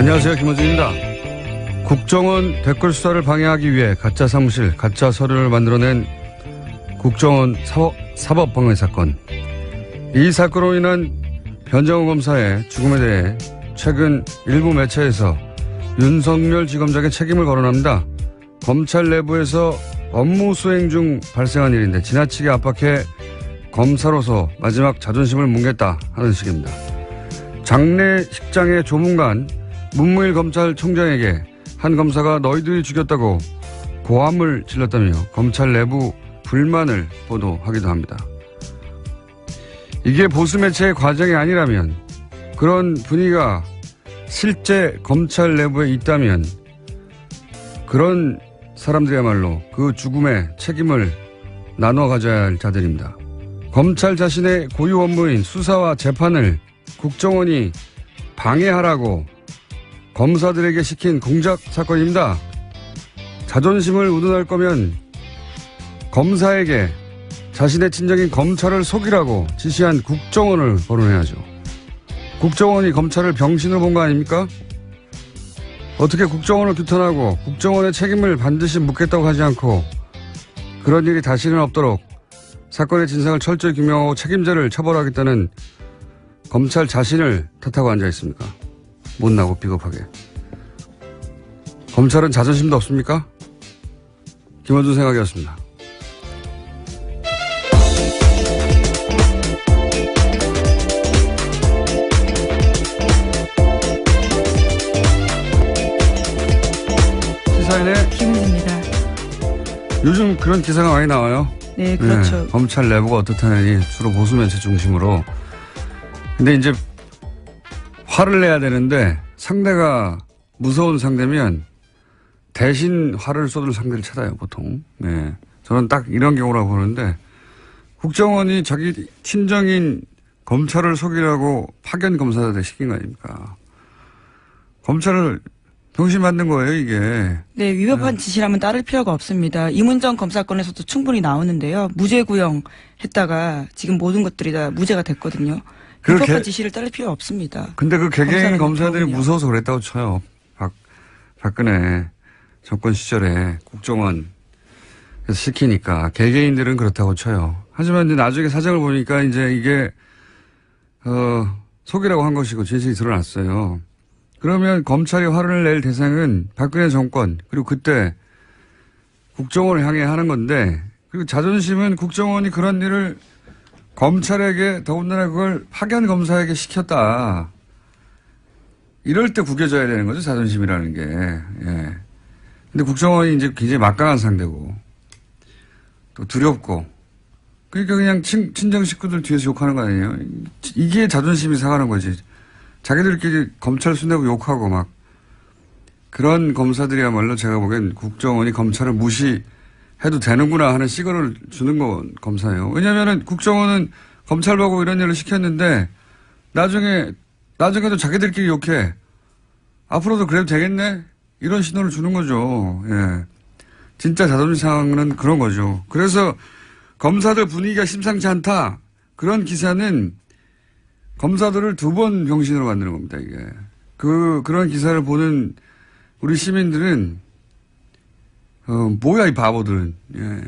안녕하세요. 김호준입니다. 국정원 댓글 수사를 방해하기 위해 가짜 사무실, 가짜 서류를 만들어낸 국정원 사법방해 사건. 이 사건으로 인한 변정호 검사의 죽음에 대해 최근 일부 매체에서 윤석열 지검장의 책임을 거론합니다. 검찰 내부에서 업무 수행 중 발생한 일인데 지나치게 압박해 검사로서 마지막 자존심을 뭉갰다 하는 식입니다. 장례식장의 조문관 문무일 검찰총장에게 한 검사가 너희들이 죽였다고 고함을 질렀다며 검찰 내부 불만을 보도하기도 합니다. 이게 보수 매체의 과정이 아니라면, 그런 분위기가 실제 검찰 내부에 있다면 그런 사람들이야말로 그 죽음의 책임을 나눠 가져야 할 자들입니다. 검찰 자신의 고유 업무인 수사와 재판을 국정원이 방해하라고 검사들에게 시킨 공작 사건입니다. 자존심을 운운할 거면 검사에게 자신의 친정인 검찰을 속이라고 지시한 국정원을 거론해야죠. 국정원이 검찰을 병신으로 본 거 아닙니까? 어떻게 국정원을 규탄하고 국정원의 책임을 반드시 묻겠다고 하지 않고 그런 일이 다시는 없도록 사건의 진상을 철저히 규명하고 책임자를 처벌하겠다는 검찰 자신을 탓하고 앉아 있습니까? 못나고 비겁하게. 검찰은 자존심도 없습니까? 김원준 생각이었습니다. 시사인의 김은지입니다. 요즘 그런 기사가 많이 나와요. 네, 그렇죠. 네, 검찰 내부가 어떻다느니 주로 보수 매체 중심으로. 근데 이제 화를 내야 되는데 상대가 무서운 상대면 대신 화를 쏟을 상대를 찾아요, 보통. 네. 저는 딱 이런 경우라고 보는데 국정원이 자기 친정인 검찰을 속이라고 파견 검사들에 시킨 거 아닙니까? 검찰을 병신 만든 거예요, 이게. 네, 위법한 지시라면 따를 필요가 없습니다. 이문정 검사건에서도 충분히 나오는데요. 무죄 구형했다가 지금 모든 것들이 다 무죄가 됐거든요. 위법한 지시를 따를 필요 없습니다. 근데 그 개개인 검사들이 무서워서 그랬다고 쳐요. 박근혜 정권 시절에 국정원에서 시키니까 개개인들은 그렇다고 쳐요. 하지만 이제 나중에 사정을 보니까 이제 이게 속이라고 한 것이고 진실이 드러났어요. 그러면 검찰이 화를 낼 대상은 박근혜 정권 그리고 그때 국정원을 향해 하는 건데, 그리고 자존심은 국정원이 그런 일을 검찰에게, 더군다나 그걸 파견 검사에게 시켰다. 이럴 때 구겨져야 되는 거죠, 자존심이라는 게. 예. 근데 국정원이 이제 굉장히 막강한 상대고, 또 두렵고, 그러니까 그냥 친정 식구들 뒤에서 욕하는 거 아니에요? 이게 자존심이 상하는 거지. 자기들끼리 검찰 순대고 욕하고 막. 그런 검사들이야말로 제가 보기엔 국정원이 검찰을 무시해도 되는구나 하는 시그널을 주는 건 검사예요. 왜냐면은 국정원은 검찰 보고 이런 일을 시켰는데 나중에도 자기들끼리 욕해. 앞으로도 그래도 되겠네? 이런 신호를 주는 거죠. 예. 진짜 자존심 상황은 그런 거죠. 그래서 검사들 분위기가 심상치 않다. 그런 기사는 검사들을 두 번 병신으로 만드는 겁니다, 이게. 그런 기사를 보는 우리 시민들은, 뭐야, 이 바보들은. 예.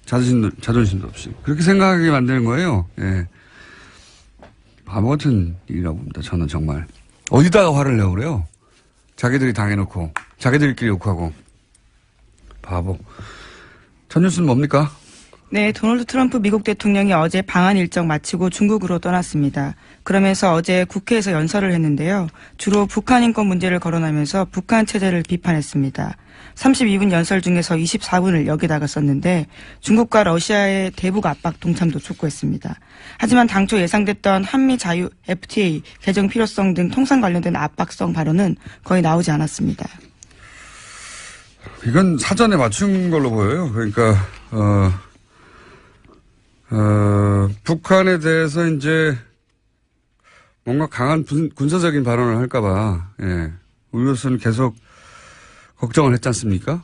자존심도 없이. 그렇게 생각하게 만드는 거예요. 예. 바보 같은 일이라고 봅니다, 저는 정말. 어디다가 화를 내고 그래요? 자기들이 당해놓고, 자기들끼리 욕하고. 바보. 첫 뉴스는 뭡니까? 네, 도널드 트럼프 미국 대통령이 어제 방한 일정 마치고 중국으로 떠났습니다. 그러면서 어제 국회에서 연설을 했는데요. 주로 북한 인권 문제를 거론하면서 북한 체제를 비판했습니다. 32분 연설 중에서 24분을 여기다가 썼는데 중국과 러시아의 대북 압박 동참도 촉구했습니다. 하지만 당초 예상됐던 한미 자유 FTA 개정 필요성 등 통상 관련된 압박성 발언은 거의 나오지 않았습니다. 이건 사전에 맞춘 걸로 보여요. 그러니까 북한에 대해서 이제 뭔가 강한 군사적인 발언을 할까봐, 예. 우리로서는 계속 걱정을 했지 않습니까?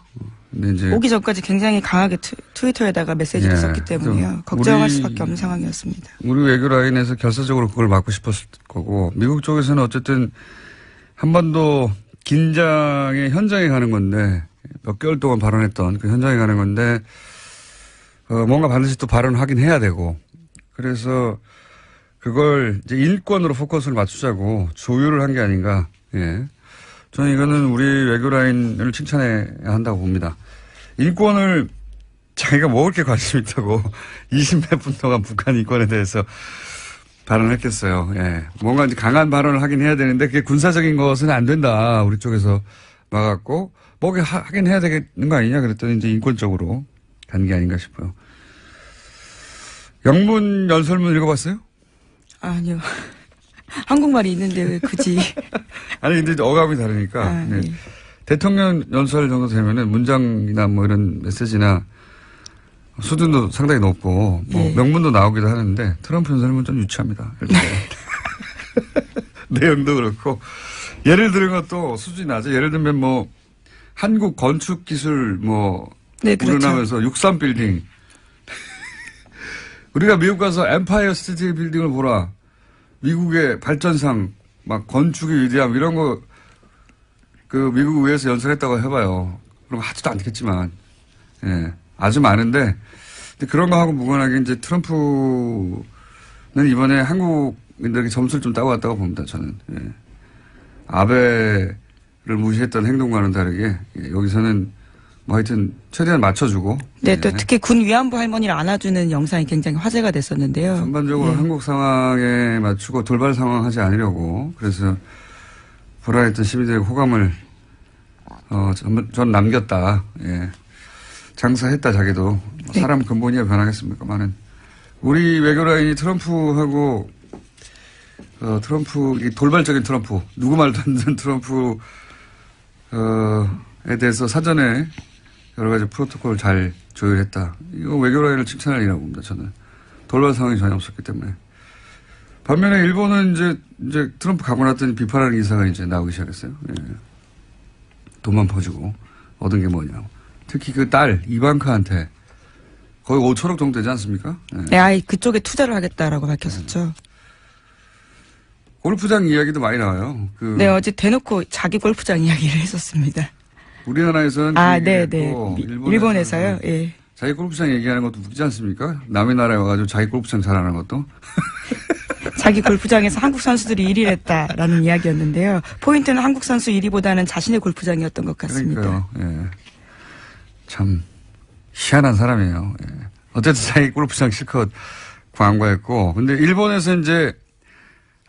근데 이제. 오기 전까지 굉장히 강하게 트위터에다가 메시지를 썼기 때문에요. 걱정할 수밖에 없는 상황이었습니다. 우리 외교 라인에서 결사적으로 그걸 막고 싶었을 거고, 미국 쪽에서는 어쨌든 한반도 긴장의 현장에 가는 건데 몇 개월 동안 발언했던 그 현장에 가는 건데 뭔가 반드시 또 발언하긴 해야 되고 그래서 그걸 이제 인권으로 포커스를 맞추자고 조율을 한 게 아닌가. 예. 저는 이거는 우리 외교라인을 칭찬해야 한다고 봅니다. 인권을 자기가 먹을 게 관심 있다고 20몇 분 동안 북한 인권에 대해서 발언했겠어요. 예. 뭔가 이제 강한 발언을 하긴 해야 되는데 그게 군사적인 것은 안 된다. 우리 쪽에서 막았고 뭐게 하긴 해야 되는 거 아니냐 그랬더니 이제 인권적으로 간 게 아닌가 싶어요. 영문 연설문 읽어봤어요? 아니요. 한국말이 있는데 왜 굳이. 아니, 근데 어감이 다르니까. 네. 네. 대통령 연설 정도 되면은 문장이나 뭐 이런 메시지나 수준도 상당히 높고 뭐 네. 명문도 나오기도 하는데 트럼프 연설은 좀 유치합니다. 내용도 그렇고. 예를 들은 것도 수준이 낮아. 예를 들면 뭐 한국 건축 기술 뭐 네, 그렇죠. 우러나면서 63 빌딩. 우리가 미국 가서 엠파이어 스테이트 빌딩을 보라. 미국의 발전상, 막 건축의 위대함, 이런 거, 그 미국 의회에서 연설했다고 해봐요. 그럼 하지도 않겠지만, 예. 아주 많은데, 근데 그런 거 하고 무관하게 이제 트럼프는 이번에 한국인들에게 점수를 좀 따고 왔다고 봅니다, 저는. 예. 아베를 무시했던 행동과는 다르게, 예. 여기서는 뭐 하여튼 최대한 맞춰주고. 네, 예. 또 특히 군 위안부 할머니를 안아주는 영상이 굉장히 화제가 됐었는데요. 전반적으로 네. 한국 상황에 맞추고 돌발 상황 하지 않으려고 그래서 불안했던 시민들의 호감을 전 남겼다. 예. 장사했다 자기도. 네. 사람 근본이야 변하겠습니까만은 우리 외교라인이 트럼프하고 트럼프 이 돌발적인 트럼프 누구 말도 안 듣는 트럼프에 대해서 사전에 여러 가지 프로토콜을 잘 조율했다. 이거 외교라인을 칭찬할 일이라고 봅니다. 저는 돌발 상황이 전혀 없었기 때문에. 반면에 일본은 이제 트럼프 가고 났더니 비판하는 기사가 이제 나오기 시작했어요. 예. 돈만 퍼주고 얻은 게 뭐냐고. 특히 그 딸 이방카한테 거의 5천억 정도 되지 않습니까? 예. 네, 아이 그쪽에 투자를 하겠다라고 밝혔었죠. 골프장 이야기도 많이 나와요. 네, 어제 대놓고 자기 골프장 이야기를 했었습니다. 우리나라에서는 아, 그 네, 얘기했고 네. 일본에서요. 예. 자기 골프장 얘기하는 것도 웃기지 않습니까? 남의 나라에 와가지고 자기 골프장 잘하는 것도. 자기 골프장에서 한국 선수들이 1위를 했다라는 이야기였는데요. 포인트는 한국 선수 1위보다는 자신의 골프장이었던 것 같습니다. 그러니까요. 예. 참 희한한 사람이에요. 예. 어쨌든 자기 골프장 실컷 광고했고, 근데 일본에서 이제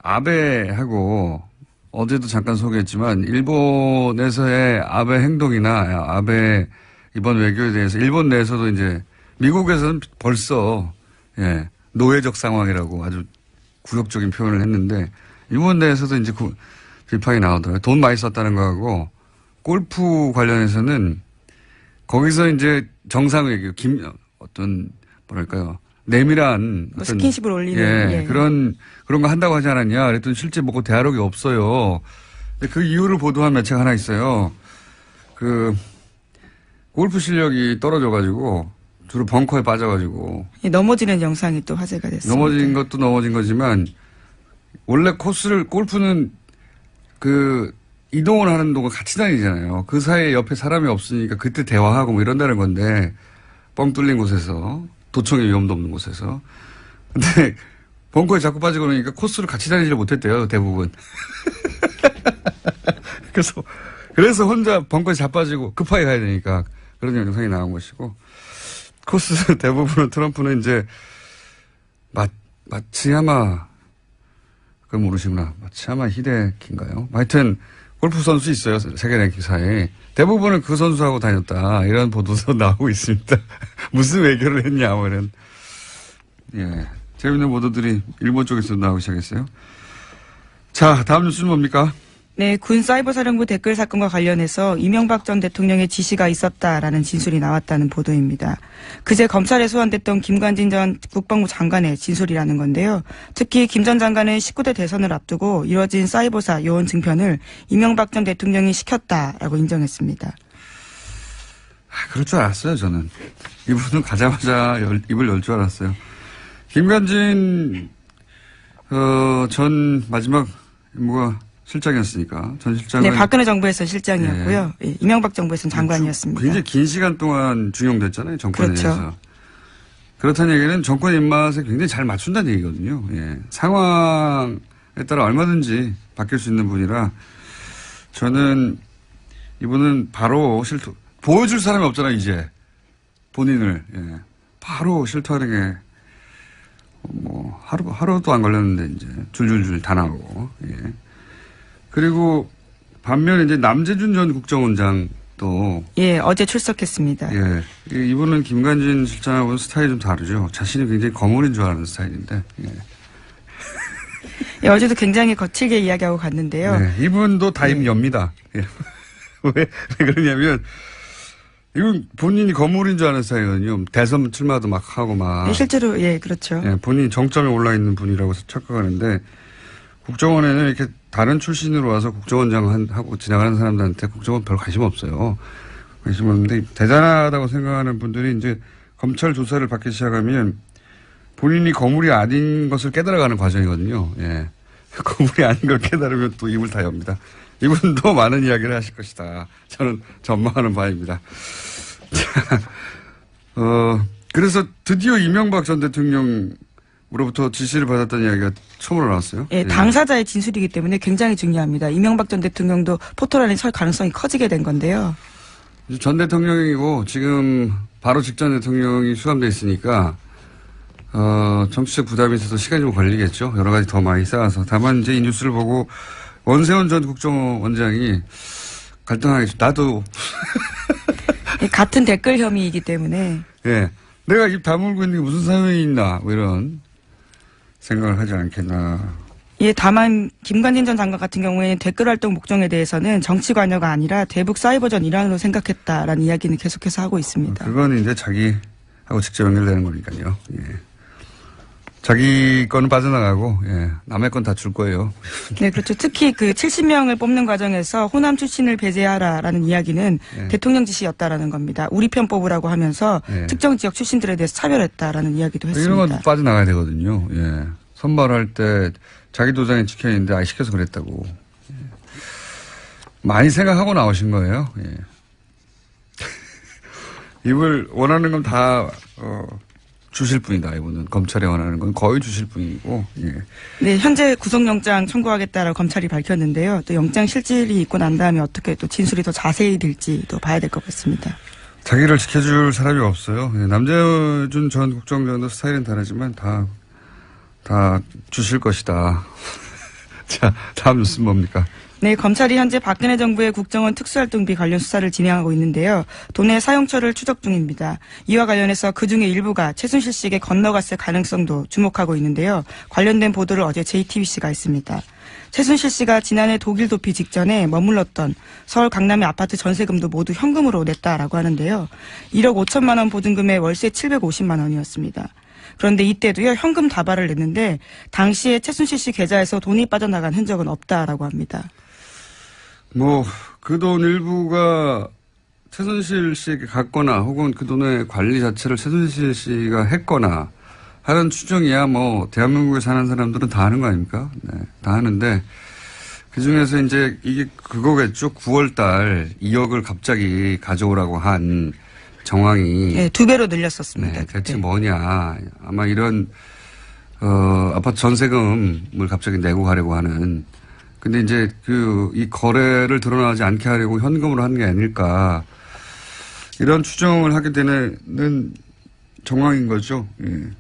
아베하고 어제도 잠깐 소개했지만 일본에서의 아베 행동이나 아베 이번 외교에 대해서 일본 내에서도 이제 미국에서는 벌써 예, 노예적 상황이라고 아주 굴욕적인 표현을 했는데 일본 내에서도 이제 비판이 나오더라고요. 돈 많이 썼다는 거하고 골프 관련해서는 거기서 이제 정상 외교 어떤 뭐랄까요 내밀한 뭐 스킨십을 올리는 예, 예. 그런 거 한다고 하지 않았냐 그랬더니 실제 뭐 대화록이 없어요. 근데 그 이유를 보도한 매체가 하나 있어요. 그 골프 실력이 떨어져가지고 주로 벙커에 빠져가지고 예, 넘어지는 영상이 또 화제가 됐습니다. 넘어진 것도 넘어진 거지만 원래 코스를 골프는 그 이동을 하는 동안 같이 다니잖아요. 그 사이에 옆에 사람이 없으니까 그때 대화하고 뭐 이런다는 건데 뻥 뚫린 곳에서 도청의 위험도 없는 곳에서 근데 벙커에 자꾸 빠지고 그러니까 코스를 같이 다니지를 못했대요 대부분. 그래서 혼자 벙커에 자빠지고 급하게 가야 되니까 그런 영상이 나온 것이고 코스 대부분은 트럼프는 이제 마츠야마 그걸 모르시구나. 마츠야마 히데키인가요? 하여튼 골프 선수 있어요. 세계 랭킹사에. 대부분은 그 선수하고 다녔다. 이런 보도도 나오고 있습니다. 무슨 외교를 했냐 뭐 이런. 예. 재밌는 보도들이 일본 쪽에서 나오기 시작했어요. 자, 다음 뉴스는 뭡니까? 네, 군 사이버사령부 댓글 사건과 관련해서 이명박 전 대통령의 지시가 있었다라는 진술이 나왔다는 보도입니다. 그제 검찰에 소환됐던 김관진 전 국방부 장관의 진술이라는 건데요. 특히 김 전 장관은 19대 대선을 앞두고 이뤄진 사이버사 요원 증편을 이명박 전 대통령이 시켰다라고 인정했습니다. 그럴 줄 알았어요, 저는. 이분은 가자마자 입을 열 줄 알았어요. 김관진 전 마지막 임무가 실장이었으니까. 전 실장은. 네, 박근혜 정부에서 실장이었고요. 예. 예, 이명박 정부에서는 장관이었습니다. 굉장히 긴 시간 동안 중용됐잖아요. 정권에 그렇죠. 대해서. 그렇다는 얘기는 정권 입맛에 굉장히 잘 맞춘다는 얘기거든요. 예. 상황에 따라 얼마든지 바뀔 수 있는 분이라 저는 이분은 바로 보여줄 사람이 없잖아요, 이제. 본인을. 예. 바로 실토하는 게 뭐 하루도 안 걸렸는데 이제 줄줄줄 다 나오고. 예. 그리고 반면에 이제 남재준 전 국정원장도 예, 어제 출석했습니다. 예. 이분은 김관진 실장하고는 스타일이 좀 다르죠. 자신이 굉장히 거물인 줄 아는 스타일인데. 예. 예, 어제도 굉장히 거칠게 이야기하고 갔는데요. 네, 이분도 다임엽니다. 예. 왜 그러냐면 이건 본인이 거물인 줄 아는 스타일이거든요. 대선 출마도 막 하고 막. 예, 실제로 예, 그렇죠. 예, 본인이 정점에 올라 있는 분이라고 착각하는데 국정원에는 이렇게 다른 출신으로 와서 국정원장 하고 지나가는 사람들한테 국정원 별 관심 없어요. 관심 없는데 대단하다고 생각하는 분들이 이제 검찰 조사를 받기 시작하면 본인이 거물이 아닌 것을 깨달아가는 과정이거든요. 예. 거물이 아닌 걸 깨달으면 또 입을 다 엽니다. 이분도 많은 이야기를 하실 것이다. 저는 전망하는 바입니다. 자, 그래서 드디어 이명박 전 대통령으로부터 지시를 받았다는 이야기가 처음으로 나왔어요. 예, 당사자의 진술이기 때문에 굉장히 중요합니다. 이명박 전 대통령도 포토라인에 설 가능성이 커지게 된 건데요. 전 대통령이고 지금 바로 직전 대통령이 수감돼 있으니까 정치적 부담이 있어서 시간이 좀 걸리겠죠. 여러 가지 더 많이 쌓아서. 다만 이제 이 뉴스를 보고 원세훈 전 국정원장이 갈등하겠죠. 나도. 예, 같은 댓글 혐의이기 때문에. 예. 내가 입 다물고 있는 게 무슨 사연이 있나. 뭐 이런 생각을 하지 않겠나. 예, 다만 김관진 전 장관 같은 경우에는 댓글 활동 목적에 대해서는 정치 관여가 아니라 대북 사이버전 일환으로 생각했다라는 이야기는 계속해서 하고 있습니다. 그건 이제 자기하고 직접 연결되는 거니까요. 예. 자기 거는 빠져나가고, 예. 남의 건 다 줄 거예요. 네, 그렇죠. 특히 그 70명을 뽑는 과정에서 호남 출신을 배제하라라는 이야기는 예. 대통령 지시였다라는 겁니다. 우리 편 뽑으라고 하면서 예. 특정 지역 출신들에 대해서 차별했다라는 이야기도 했습니다. 이런 건 빠져나가야 되거든요. 예. 선발할 때 자기 도장에 찍혀 있는데 시켜서 그랬다고. 예. 많이 생각하고 나오신 거예요. 예. 이걸 원하는 건 다, 주실 분이다. 이분은 검찰에 원하는 건 거의 주실 분이고. 예. 네, 현재 구속영장 청구하겠다라고 검찰이 밝혔는데요. 또 영장 실질이 있고 난 다음에 어떻게 또 진술이 더 자세히 될지 또 봐야 될 것 같습니다. 자기를 지켜줄 사람이 없어요. 예. 남재준 전 국정원장도 스타일은 다르지만 다 주실 것이다. 자, 다음 뉴스는 뭡니까? 네, 검찰이 현재 박근혜 정부의 국정원 특수활동비 관련 수사를 진행하고 있는데요. 돈의 사용처를 추적 중입니다. 이와 관련해서 그중에 일부가 최순실 씨에게 건너갔을 가능성도 주목하고 있는데요. 관련된 보도를 어제 JTBC가 했습니다. 최순실 씨가 지난해 독일 도피 직전에 머물렀던 서울 강남의 아파트 전세금도 모두 현금으로 냈다라고 하는데요. 1억 5천만 원 보증금에 월세 750만 원이었습니다. 그런데 이때도요, 현금 다발을 냈는데 당시에 최순실 씨 계좌에서 돈이 빠져나간 흔적은 없다라고 합니다. 그 돈 일부가 최순실 씨에게 갔거나 혹은 그 돈의 관리 자체를 최순실 씨가 했거나 하는 추정이야 대한민국에 사는 사람들은 다 하는 거 아닙니까? 네, 다 하는데 그 중에서 이제 이게 그거겠죠. 9월 달 2억을 갑자기 가져오라고 한 정황이. 네, 2배로 늘렸었습니다. 네, 대체 뭐냐. 아마 이런, 아파트 전세금을 갑자기 내고 가려고 하는. 근데 이제 이 거래를 드러나지 않게 하려고 현금으로 하는 게 아닐까. 이런 추정을 하게 되는 정황인 거죠. 예.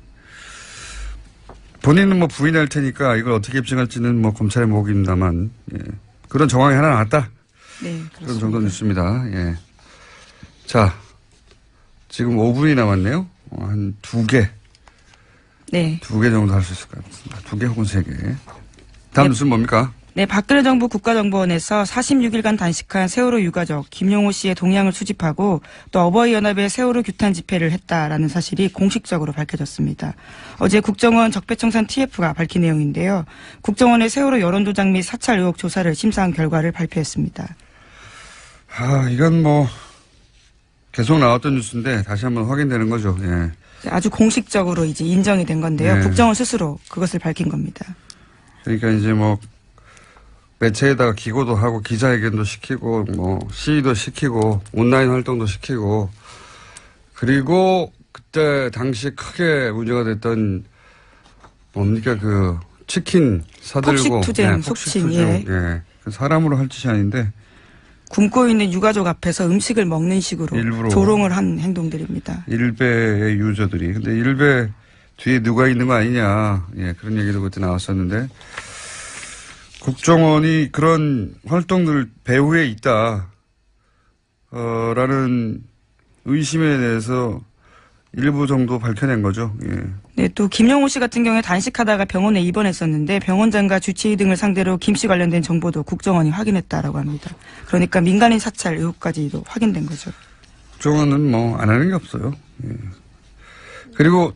본인은 부인할 테니까 이걸 어떻게 입증할지는 검찰의 몫입니다만, 예. 그런 정황이 하나 나왔다. 네, 그렇습니다. 그런 정도 뉴스입니다. 예. 자, 지금 5분이 남았네요. 한 2개. 네. 2개 정도 할 수 있을 것 같습니다. 2개 혹은 3개. 다음 뉴스는 뭡니까? 네, 박근혜 정부 국가정보원에서 46일간 단식한 세월호 유가족 김용호 씨의 동향을 수집하고 또 어버이연합의 세월호 규탄 집회를 했다라는 사실이 공식적으로 밝혀졌습니다. 어제 국정원 적폐청산 TF가 밝힌 내용인데요. 국정원의 세월호 여론조작 및 사찰 의혹 조사를 심사한 결과를 발표했습니다. 이건 계속 나왔던 뉴스인데 다시 한번 확인되는 거죠. 예. 아주 공식적으로 이제 인정이 된 건데요. 네. 국정원 스스로 그것을 밝힌 겁니다. 그러니까 이제 매체에다가 기고도 하고 기자회견도 시키고 뭐 시위도 시키고 온라인 활동도 시키고 그리고 그때 당시 크게 문제가 됐던 뭡니까 그 치킨 사들고 폭식투쟁, 속칭. 예. 예. 그 사람으로 할 짓이 아닌데 굶고 있는 유가족 앞에서 음식을 먹는 식으로 일부러 조롱을 한 행동들입니다. 일베의 유저들이. 근데 일베 뒤에 누가 있는 거 아니냐. 예, 그런 얘기도 그때 나왔었는데 국정원이 그런 활동들 배후에 있다. 라는 의심에 대해서 일부 정도 밝혀낸 거죠. 예. 네, 또 김영호 씨 같은 경우에 단식하다가 병원에 입원했었는데 병원장과 주치의 등을 상대로 김 씨 관련된 정보도 국정원이 확인했다라고 합니다. 그러니까 민간인 사찰 의혹까지도 확인된 거죠. 국정원은 뭐 안 하는 게 없어요. 예. 그리고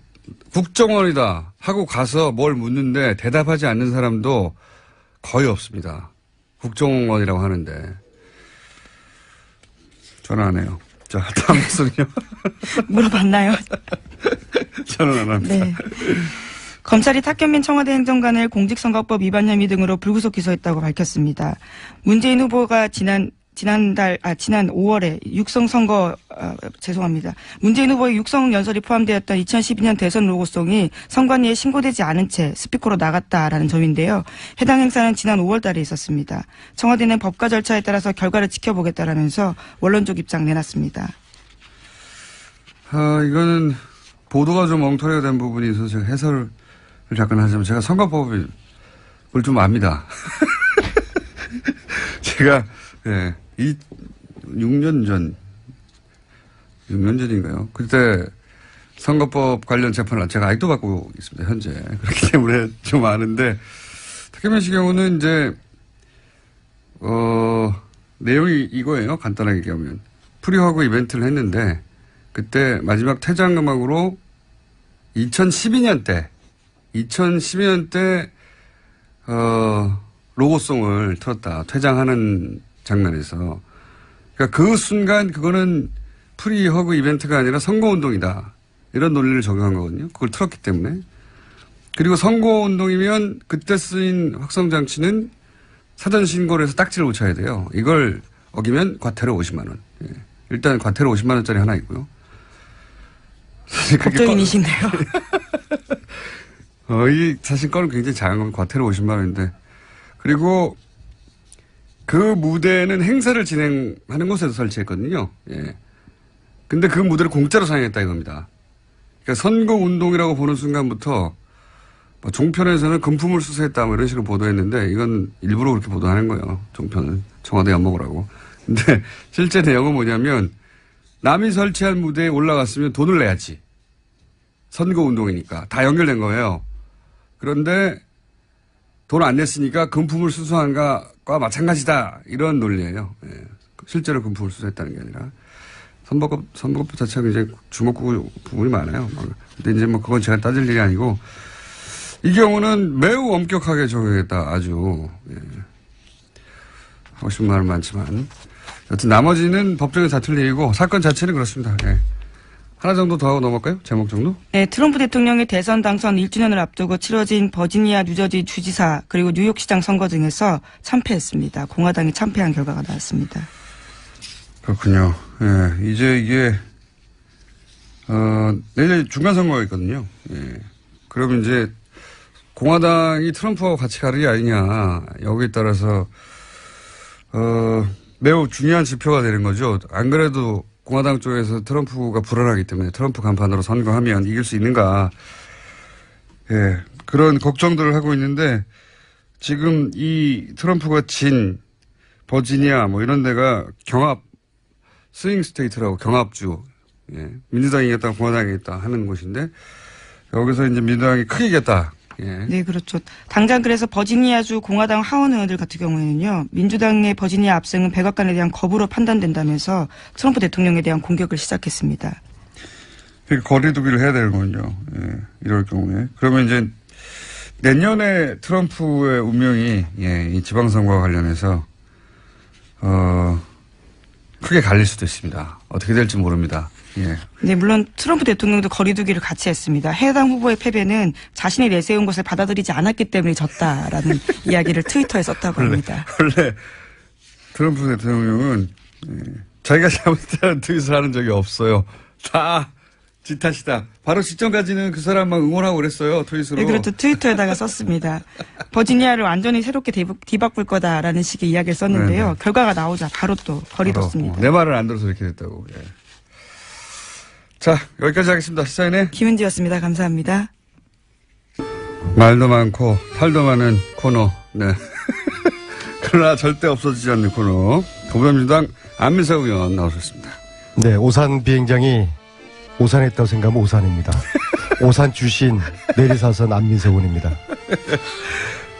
국정원이다 하고 가서 뭘 묻는데 대답하지 않는 사람도 거의 없습니다. 국정원이라고 하는데. 저는 안 해요. 자, 다음 소리요. 물어봤나요? 저는 안 합니다. 네. 검찰이 탁현민 청와대 행정관을 공직선거법 위반 혐의 등으로 불구속 기소했다고 밝혔습니다. 문재인 후보가 지난 5월에 문재인 후보의 육성 연설이 포함되었던 2012년 대선 로고송이 선관위에 신고되지 않은 채 스피커로 나갔다라는 점인데요. 해당 행사는 지난 5월 달에 있었습니다. 청와대는 법과 절차에 따라서 결과를 지켜보겠다라면서 원론적 입장 내놨습니다. 이거는 보도가 좀 엉터리가 된 부분이 있어서 제가 해설을 잠깐 하자면 제가 선거법을 좀 압니다. 제가 6년 전인가요? 그때 선거법 관련 재판을 제가 아직도 받고 있습니다, 현재. 그렇기 때문에 좀 아는데, 탁현민 씨 경우는 이제, 내용이 이거예요. 간단하게 얘기하면. 프리허그 이벤트를 했는데, 그때 마지막 퇴장 음악으로 2012년 때, 로고송을 틀었다. 퇴장하는 장면에서. 그러니까 그 순간 그거는 프리허그 이벤트가 아니라 선거운동이다. 이런 논리를 적용한 거거든요. 그걸 틀었기 때문에. 그리고 선거운동이면 그때 쓰인 확성장치는 사전 신고를 해서 딱지를 붙여야 돼요. 이걸 어기면 과태료 50만 원. 예. 일단 과태료 50만 원짜리 하나 있고요. 법조인이신데요. 이 사실 건은 굉장히 작은 건 과태료 50만 원인데. 그리고 그 무대는 행사를 진행하는 곳에서 설치했거든요. 예. 근데 그 무대를 공짜로 사용했다 이겁니다. 그러니까 선거운동이라고 보는 순간부터 뭐 종편에서는 금품을 수수했다 뭐 이런 식으로 보도했는데 이건 일부러 그렇게 보도하는 거예요. 종편은. 청와대 엿먹으라고. 근데 실제 내용은 뭐냐면 남이 설치한 무대에 올라갔으면 돈을 내야지. 선거운동이니까. 다 연결된 거예요. 그런데 돈 안 냈으니까 금품을 수수한 것과 마찬가지다. 이런 논리예요. 예. 실제로 금품을 수수했다는 게 아니라. 선거법 자체가 이제 주목구 부분이 많아요. 근데 이제 뭐 그건 제가 따질 일이 아니고 이 경우는 매우 엄격하게 적용했다. 아주. 예. 하고 싶은 말은 많지만. 여튼 나머지는 법정에서 다 틀리고 사건 자체는 그렇습니다. 예. 하나 정도 더 하고 넘어갈까요? 제목 정도? 네, 트럼프 대통령의 대선 당선 1주년을 앞두고 치러진 버지니아, 뉴저지 주지사 그리고 뉴욕시장 선거 등에서 참패했습니다. 공화당이 참패한 결과가 나왔습니다. 그렇군요. 예, 이제 이게 내일 중간 선거가 있거든요. 예. 그러면 이제 공화당이 트럼프하고 같이 가느냐 아니냐 여기에 따라서 매우 중요한 지표가 되는 거죠. 안 그래도 공화당 쪽에서 트럼프가 불안하기 때문에 트럼프 간판으로 선거하면 이길 수 있는가. 예, 그런 걱정들을 하고 있는데 지금 이 트럼프가 진 버지니아 뭐 이런 데가 경합 스윙 스테이트라고 경합주. 예, 민주당이 이겼다 공화당이 이겼다 하는 곳인데 여기서 이제 민주당이 크게 이겼다. 예. 네, 그렇죠. 당장 그래서 버지니아주 공화당 하원 의원들 같은 경우에는요. 민주당의 버지니아 압승은 백악관에 대한 거부로 판단된다면서 트럼프 대통령에 대한 공격을 시작했습니다. 그러니까 거리두기를 해야 되는군요. 예, 이럴 경우에. 그러면 이제 내년에 트럼프의 운명이 이 지방선거와 관련해서 크게 갈릴 수도 있습니다. 어떻게 될지 모릅니다. 예. 네, 물론 트럼프 대통령도 거리두기를 같이 했습니다. 해당 후보의 패배는 자신이 내세운 것을 받아들이지 않았기 때문에 졌다라는 이야기를 트위터에 썼다고 합니다. 원래 트럼프 대통령은 자기가 잘못했다는 트윗을 하는 적이 없어요. 다 지 탓이다. 바로 직전까지는 그 사람만 응원하고 그랬어요. 트윗으로. 네, 그렇죠. 트위터에다가 썼습니다. 버지니아를 완전히 새롭게 뒤바꿀 거다라는 식의 이야기를 썼는데요. 네네. 결과가 나오자 바로 또 거리뒀습니다. 내 말을 안 들어서 이렇게 됐다고. 예. 자, 여기까지 하겠습니다. 시사인의 김은지였습니다. 감사합니다. 말도 많고 탈도 많은 코너. 네. 그러나 절대 없어지지 않는 코너. 더불어민주당 안민석 의원 나오셨습니다. 네, 오산 비행장이 오산했다고 생각하면 오산입니다. 오산 출신 내리사선 안민석 의원입니다.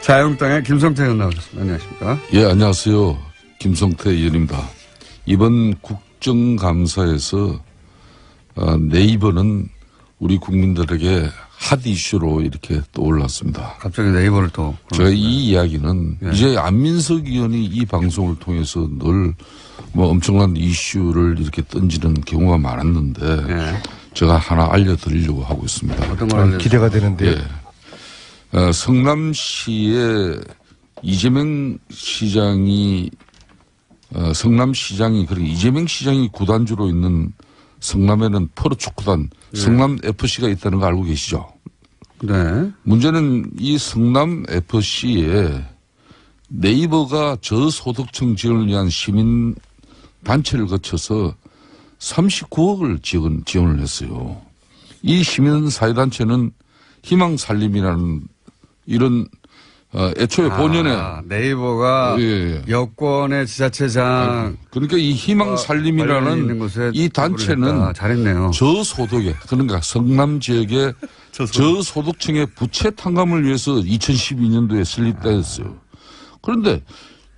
자유한국당의 김성태 의원 나오셨습니다. 안녕하십니까? 예, 안녕하세요. 김성태 의원입니다. 이번 국정감사에서 네이버는 우리 국민들에게 핫 이슈로 이렇게 떠올랐습니다. 갑자기 네이버를 또. 제가 이 이야기는 예. 이제 안민석 의원이 이 방송을 통해서 늘 뭐 엄청난 이슈를 이렇게 던지는 경우가 많았는데 예. 제가 하나 알려드리려고 하고 있습니다. 어떤 걸 기대가 되는데요. 예. 성남시에 이재명 시장이 성남시장이 그리고 이재명 시장이 구단주로 있는 성남에는 프로축구단 성남 FC가 있다는 거 알고 계시죠? 네. 문제는 이 성남 FC에 네이버가 저소득층 지원을 위한 시민 단체를 거쳐서 39억을 지원을 했어요. 이 시민 사회단체는 희망살림이라는 이런 애초에 본연의 네이버가 예. 여권의 지자체장 그러니까 이 관련이 있는 희망살림이라는 곳에 이 단체는 잘했네요. 저소득에 그러니까 성남 지역의 저소득층의 부채 탕감을 위해서 2012년도에 설립됐어요. 그런데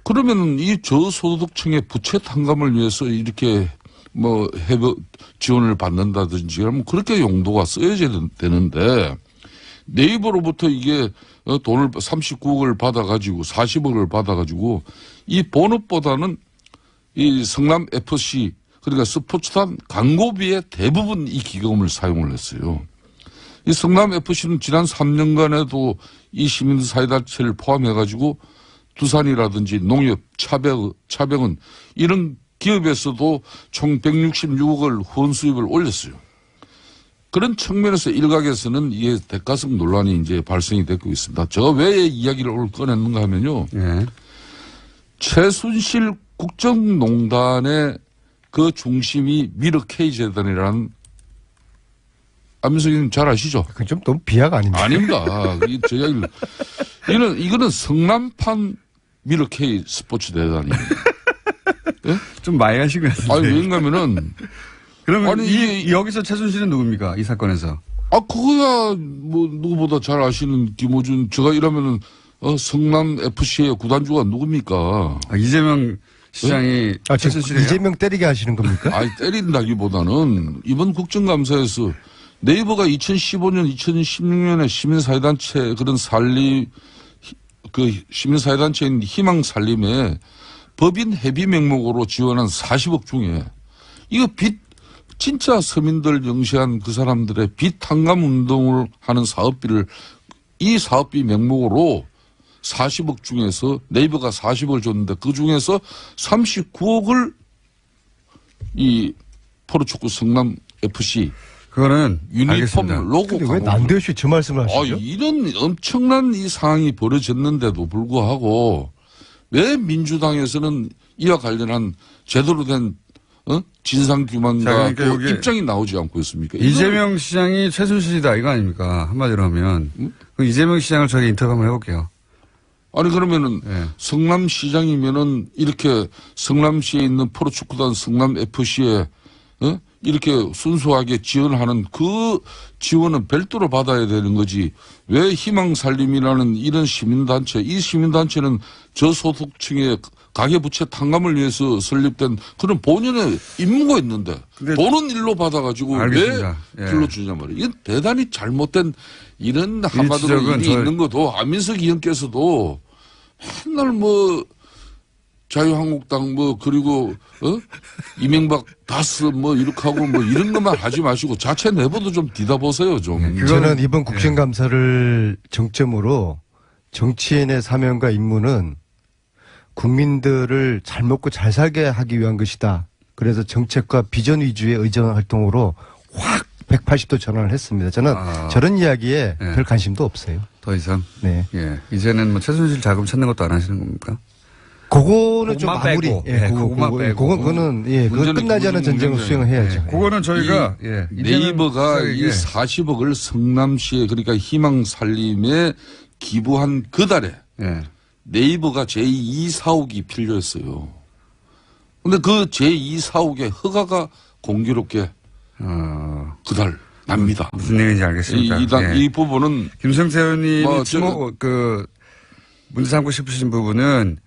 그러면 이 저소득층의 부채 탕감을 위해서 이렇게 뭐 해법 지원을 받는다든지 그러면 그렇게 용도가 쓰여져야 되는데 네이버로부터 이게 돈을 39억을 받아가지고 40억을 받아가지고 이 본업보다는 이 성남 FC 그러니까 스포츠단 광고비의 대부분 이 기금을 사용을 했어요. 이 성남 FC는 지난 3년간에도 이 시민사회단체를 포함해가지고 두산이라든지 농협, 차병은 이런 기업에서도 총 166억을 후원 수입을 올렸어요. 그런 측면에서 일각에서는 이게 대가성 논란이 이제 발생이 되고 있습니다. 제가 왜 이야기를 오늘 꺼냈는가 하면요. 예. 최순실 국정농단의 그 중심이 미르 K재단이라는 안민석 의원님 잘 아시죠? 그건 좀 너무 비약 아닙니까? 아닙니다. 제 이야기를. 이거는 성남판 미르 K 스포츠 대단이에요. 예? 좀 많이 하신 것 같은데. 아니, 왜냐면은. 그러면 아니, 여기서 최순실은 누굽니까? 이 사건에서. 그거야, 뭐, 누구보다 잘 아시는 김호준. 제가 이러면은, 성남 FC의 구단주가 누굽니까? 이재명 시장이 지금 최순실이에요? 이재명 때리게 하시는 겁니까? 아니, 때린다기보다는 이번 국정감사에서 네이버가 2015년, 2016년에 시민사회단체 그런 시민사회단체인 희망살림에 법인 회비 명목으로 지원한 40억 중에 이거 진짜 서민들 영시한 그 사람들의 빚 탕감 운동을 하는 사업비를 이 사업비 명목으로 40억 중에서 네이버가 40억을 줬는데 그 중에서 39억을 이 프로축구 성남 FC 그거는 유니폼 알겠습니다. 로고 근데 왜 난데없이 저 말씀을 하시죠? 이런 엄청난 이 상황이 벌어졌는데도 불구하고 왜 민주당에서는 이와 관련한 제대로 된 진상규명과 자, 그러니까 여기 입장이 나오지 않고 있습니까? 이재명 시장이 최순실이다 이거 아닙니까? 한마디로 하면. 그 이재명 시장을 저희 인터뷰 한번 해볼게요. 아니 그러면은 네. 성남시장이면은 이렇게 성남시에 있는 프로축구단 성남 FC에 이렇게 순수하게 지원하는 그 지원은 별도로 받아야 되는 거지. 왜 희망살림이라는 이런 시민단체, 이 시민단체는 저소득층의 가계부채 탕감을 위해서 설립된 그런 본연의 임무가 있는데 돈은 일로 받아가가지고 알겠습니다. 왜 예. 불러주냐 말이에요. 이건 대단히 잘못된 이런 한마디로 지적은 일이 있는 것도 안민석 의원께서도 맨날 뭐 자유한국당 뭐 그리고 이명박 다스 뭐 이렇게 하고 뭐 이런 것만 하지 마시고 자체 내부도 좀 뒤다보세요 좀. 저는 이번 국정감사를 정점으로 정치인의 사명과 임무는 국민들을 잘 먹고 잘 살게 하기 위한 것이다. 그래서 정책과 비전 위주의 의정 활동으로 확 180도 전환을 했습니다. 저는 저런 이야기에 네. 별 관심도 없어요. 더 이상. 네. 예. 이제는 뭐 최순실 자금 찾는 것도 안 하시는 겁니까? 그거는 좀 그것만 마무리. 빼고. 예, 네, 그것만 빼고. 그거는 예, 그건 문제는 끝나지 않은 전쟁을 문제는 수행해야죠. 그거는 저희가 예. 네이버가 이제는 이 40억을 성남시에 그러니까 희망살림에 기부한 그 달에 예. 네이버가 제2 사옥이 필요했어요. 근데 그 제2 사옥의 허가가 공교롭게 그달 납니다. 무슨 얘기인지 알겠습니다. 이 부분은 김성태 의원님이 뭐 문제 삼고 싶으신 부분은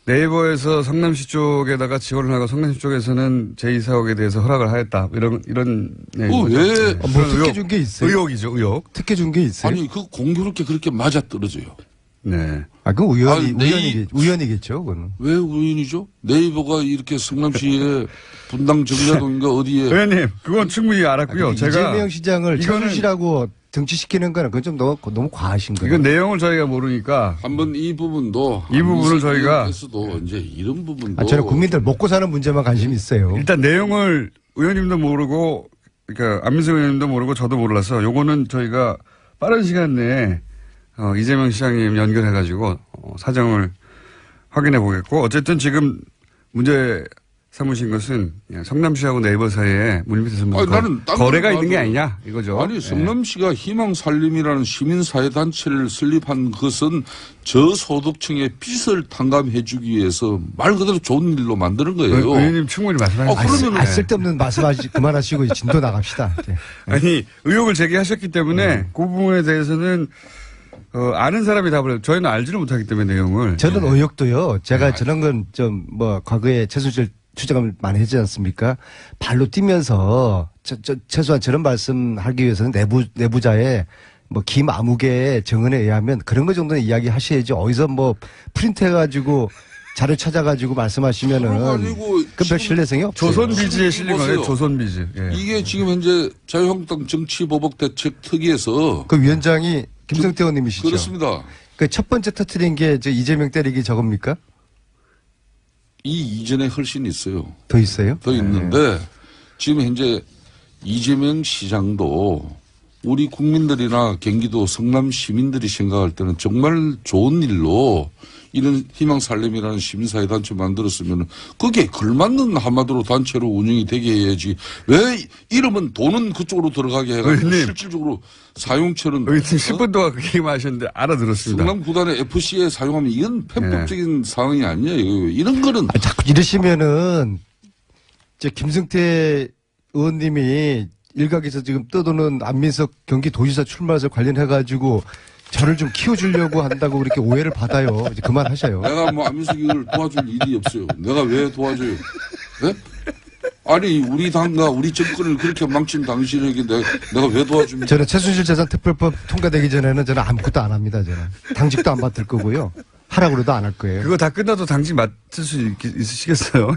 네이버에서 성남시 쪽에다가 지원을 하고 성남시 쪽에서는 제2사옥에 대해서 허락을 하였다. 이런 내용이죠. 왜? 뭐 특혜 준 게 있어요? 의혹이죠, 의혹. 특혜 준 게 있어요? 아니 그 공교롭게 그렇게 맞아 떨어져요. 네. 그 우연이겠죠, 그거는. 왜 우연이죠? 네이버가 이렇게 성남시에 분당 정자동인가 어디에 의원님, 그건 충분히 알았고요. 제가 이재명 시장을 이거는 최순실하고 등치시키는 거는 그건 좀 너무 과하신 거예요. 이건 내용을 저희가 모르니까 한번 이 부분도 이 부분을 저희가 도 이제 이런 부분도 저는 국민들 먹고 사는 문제만 관심이 있어요. 일단 내용을 의원님도 모르고 그러니까 안민석 의원님도 모르고 저도 몰라서 요거는 저희가 빠른 시간 내에 이재명 시장님 연결해가지고 사정을 확인해 보겠고 어쨌든 지금 문제 삼으신 것은 성남시하고 네이버 사이에 물밑에서 무슨 거래가 있는 게 아니냐 이거죠. 아니 성남시가 희망살림이라는 시민사회단체를 설립한 것은 저소득층의 빚을 탕감해주기 위해서 말 그대로 좋은 일로 만드는 거예요. 의원님 충분히 말씀하셨어요. 그러면 쓸데없는 말씀하시 그만하시고 진도 나갑시다. 네. 아니 의혹을 제기하셨기 때문에 그 부분에 대해서는 아는 사람이 답을 해요. 저희는 알지를 못하기 때문에 내용을. 저는 의혹도요. 제가 저런 건 좀 과거에 최순실 추적을 많이 했지 않습니까? 발로 뛰면서 최소한 저런 말씀하기 위해서는 내부자의 김 아무개의 정언에 의하면 그런 거 정도는 이야기하셔야지 어디서 프린트해가지고 자료 찾아가지고 말씀하시면은 그별 신뢰성이 없어요. 조선비즈에 실린 거예요. 조선비즈. 예. 이게 지금 현재 자유한국당 정치보복대책특위에서 그 위원장이 김성태 의원님이시죠? 그렇습니다. 그 첫 번째 터트린 게 이재명 때리기 저겁니까? 이 이전에 훨씬 있어요. 더 있어요? 더 있는데 지금 현재 이재명 시장도 우리 국민들이나 경기도 성남 시민들이 생각할 때는 정말 좋은 일로 이런 희망살림이라는 시민사회단체 만들었으면 거기에 걸맞는 한마디로 단체로 운영이 되게 해야지 왜 이름은 돈은 그쪽으로 들어가게 해가지고 실질적으로 사용처는 의원님 10분 동안 그 얘기만 하셨는데 알아들었습니다. 성남 구단의 FC에 사용하면 이건 편법적인 상황이 아니에요. 이런 거는 자꾸 이러시면은 김성태 의원님이 일각에서 지금 떠도는 안민석 경기도지사 출마해서 관련해가지고 저를 좀 키워주려고 한다고 그렇게 오해를 받아요. 이제 그만하셔요. 내가 안민석이를 도와줄 일이 없어요. 내가 왜 도와줘요? 네? 아니 우리 당과 우리 정권을 그렇게 망친 당신에게 내가 왜 도와줍니까? 저는 최순실 재산 특별법 통과되기 전에는 저는 아무것도 안 합니다. 저는 당직도 안 맡을 거고요. 하라고 해도 안 할 거예요. 그거 다 끝나도 당직 맡을 수 있으시겠어요?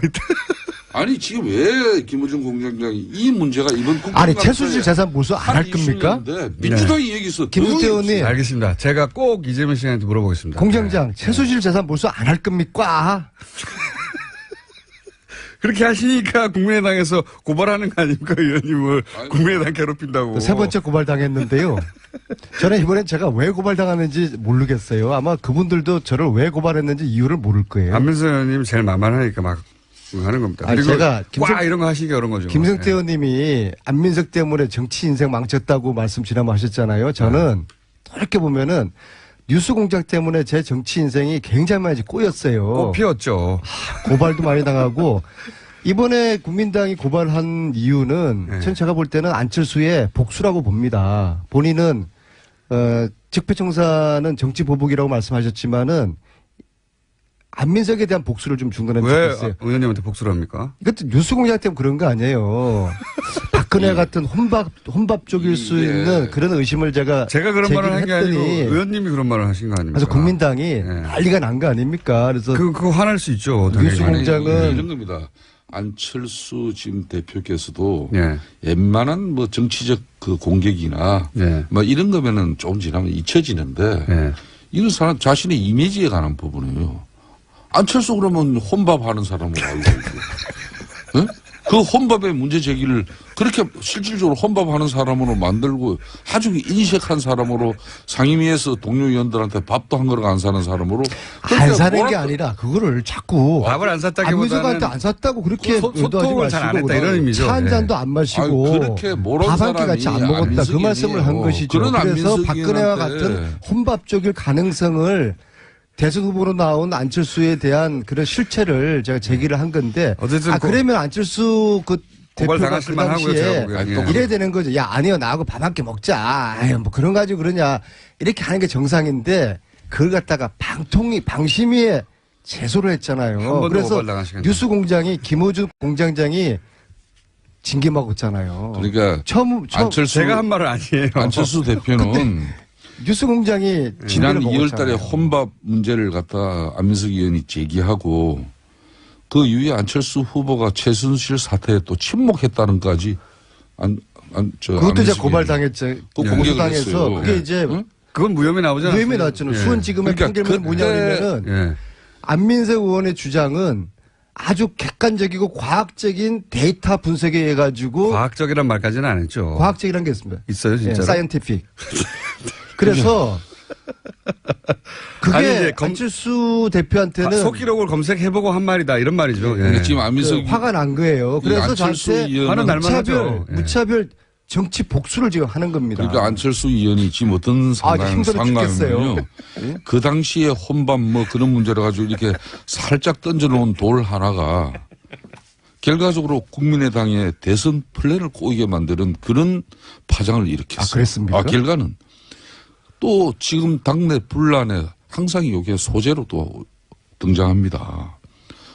아니 지금 왜 김호중 공장장이 이 문제가 이번 아니 최순실 재산 몰수 안 할 겁니까? 민주당이 얘기했어. 김성태 의원님. 알겠습니다. 제가 꼭 이재명 씨한테 물어보겠습니다. 공장장 최순실 재산 몰수 안 할 겁니까? 그렇게 하시니까 국민의당에서 고발하는 거 아닙니까 의원님을 국민의당 괴롭힌다고. 세 번째 고발당했는데요. 저는 이번엔 제가 왜 고발당하는지 모르겠어요. 아마 그분들도 저를 왜 고발했는지 이유를 모를 거예요. 안민석 의원님 제일 만만하니까 막 하는 겁니다. 아니, 그리고 제가 와 이런 거 하시기 어려운 거죠. 김성태 의원님이 안민석 때문에 정치 인생 망쳤다고 말씀 지난번 하셨잖아요. 저는 이렇게 보면은 뉴스공장 때문에 제 정치 인생이 굉장히 많이 꼬였어요. 꽃피었죠. 고발도 많이 당하고 이번에 국민당이 고발한 이유는 전 제가 볼 때는 안철수의 복수라고 봅니다. 본인은 적폐청산은 정치 보복이라고 말씀하셨지만은 안민석에 대한 복수를 좀 중단했으면 왜 좋겠어요. 의원님한테 복수를 합니까? 이것도 뉴스공장 때문에 그런 거 아니에요. 박근혜 같은 혼밥족일 수 있는 그런 의심을 제가 그런 말을 한 게 아니고 했더니 의원님이 그런 말을 하신 거 아닙니까? 그래서 국민당이 난리가 난 거 아닙니까? 그래서 그거 화날 수 있죠. 당연히. 뉴스공장은 이런 겁니다. 안철수 지금 대표께서도 예. 웬만한 뭐 정치적 그 공격이나 예. 뭐 이런 거면은 좀 지나면 잊혀지는데 예. 이런 사람 자신의 이미지에 관한 부분이에요. 안철수 그러면 혼밥하는 사람으로 알고 있고, 예? 그 혼밥의 문제 제기를 그렇게 실질적으로 혼밥하는 사람으로 만들고 아주 인색한 사람으로 상임위에서 동료 의원들한테 밥도 한 그릇 안 사는 사람으로 안 사는 게 아니라 그거를 자꾸 밥을 안 샀다기보다는 안민석한테 안 샀다고 그렇게 의도하지 소통을 잘 안 마시고 했다 이런 의미죠. 차 한 잔도 안 마시고 그렇게 모르는 밥 한 끼 사람이 같이 안 먹었다 그 안민석이 말씀을 한 아니에요. 것이죠. 그런 그래서 안민석이한테 박근혜와 같은 혼밥적일 가능성을 대선 후보로 나온 안철수에 대한 그런 실체를 제가 제기를 한 건데 어쨌든 그러면 안철수 그 고발 대표가 당하실 그 만하고요, 제가 당시에 보기엔. 예. 이래야 되는 거죠. 야 아니요 나하고 밥 한 끼 먹자. 아유 뭐 그런 가지고 그러냐 이렇게 하는 게 정상인데 그걸 갖다가 방심위에 제소를 했잖아요. 한 번도 그래서 고발 당하시겠네요. 뉴스공장이 김호준 공장장이 징계 먹었잖아요. 그러니까 처음 안철수 제가 한 말은 아니에요. 안철수 대표는 뉴스공장이 지난 징계를 2월달에 먹었잖아요. 혼밥 문제를 갖다 안민석 의원이 제기하고 그 이후에 안철수 후보가 최순실 사태에 또 침묵했다는까지 그것도 이제 고발당했죠. 고소당해서 했어요. 그게 예. 이제 응? 그건 무혐의 나오잖아요. 무혐의 나왔잖아요. 예. 수원지검의 그러니까 판결문이 뭐냐면은 예. 안민석 의원의 주장은 아주 객관적이고 과학적인 데이터 분석에 의해 가지고 과학적이란 말까지는 안 했죠. 과학적이라는 게 있습니다. 있어요, 진짜로? 사이언티픽. 그래서 그게 아니, 이제 안철수 대표한테는 속기록을 검색해보고 한 말이다 이런 말이죠. 예. 그러니까 지금 안민석 화가 난 거예요. 그래서 안철수 저한테 의원은 화는 날만 하죠. 예. 무차별 정치 복수를 지금 하는 겁니다. 그러니까 안철수 의원이 지금 어떤 힘들어 죽겠어요. 상황이면요. 그 당시에 혼밥 뭐 그런 문제를 가지고 이렇게 살짝 던져놓은 돌 하나가 결과적으로 국민의당의 대선 플랜을 꼬이게 만드는 그런 파장을 일으켰어요. 그랬습니까? 결과는 또 지금 당내 분란에 항상 이게 소재로 또 등장합니다.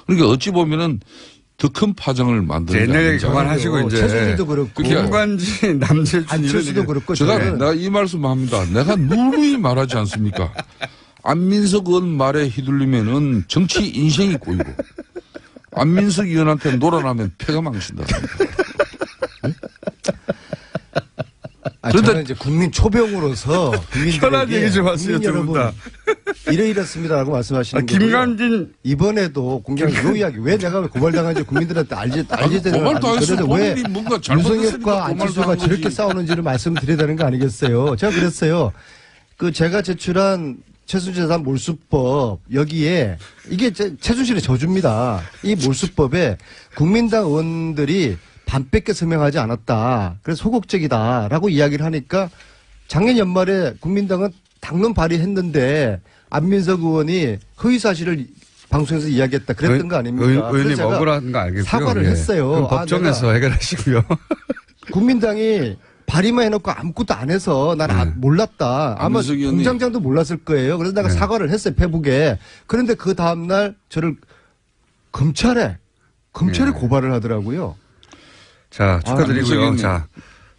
그러니까 어찌 보면은 더 큰 파장을 만드는 옛날 얘기 게 그만하시고 이제 최순실도 그렇고 김관진, 남재준 안철수도 그렇고 내가 이 말씀합니다. 내가 누누이 말하지 않습니까? 안민석 의원 말에 휘둘리면은 정치 인생이 꼬이고 안민석 의원한테 놀아나면 패가 망친다. 저는 이제 국민 초병으로서 편한 얘기 좀 하세요, 국민 두 분 다. 이러이렇습니다라고 말씀하시는 거고요. 김관진 이번에도 공장 요 이야기 왜 내가 고발당한지 국민들한테 알지 되는 고발당했으면 왜 본인이 뭔가 잘못했으니까 유성혁과 안철수가 고발당한 저렇게 거지. 싸우는지를 말씀드려야 되는 거 아니겠어요? 제가 그랬어요. 제가 제출한 최순실재산 몰수법 여기에 이게 최순실의 저주입니다. 이 몰수법에 국민당 의원들이 반밖에 서명하지 않았다. 그래서 소극적이다라고 이야기를 하니까 작년 연말에 국민당은 당론 발의했는데 안민석 의원이 허위 사실을 방송에서 이야기했다 그랬던 거 아닙니까? 의원님 그래서 제가 억울한 거 알겠고요. 사과를 예. 했어요. 그럼 법정에서 해결하시고요. 국민당이 발의만 해놓고 아무것도 안 해서 난 몰랐다. 아마 안민석 의원이- 공장장도 몰랐을 거예요. 그래서 내가 사과를 했어요. 페북에. 그런데 그 다음날 저를 검찰에 고발을 하더라고요. 자, 축하드리고요. 안민석 자,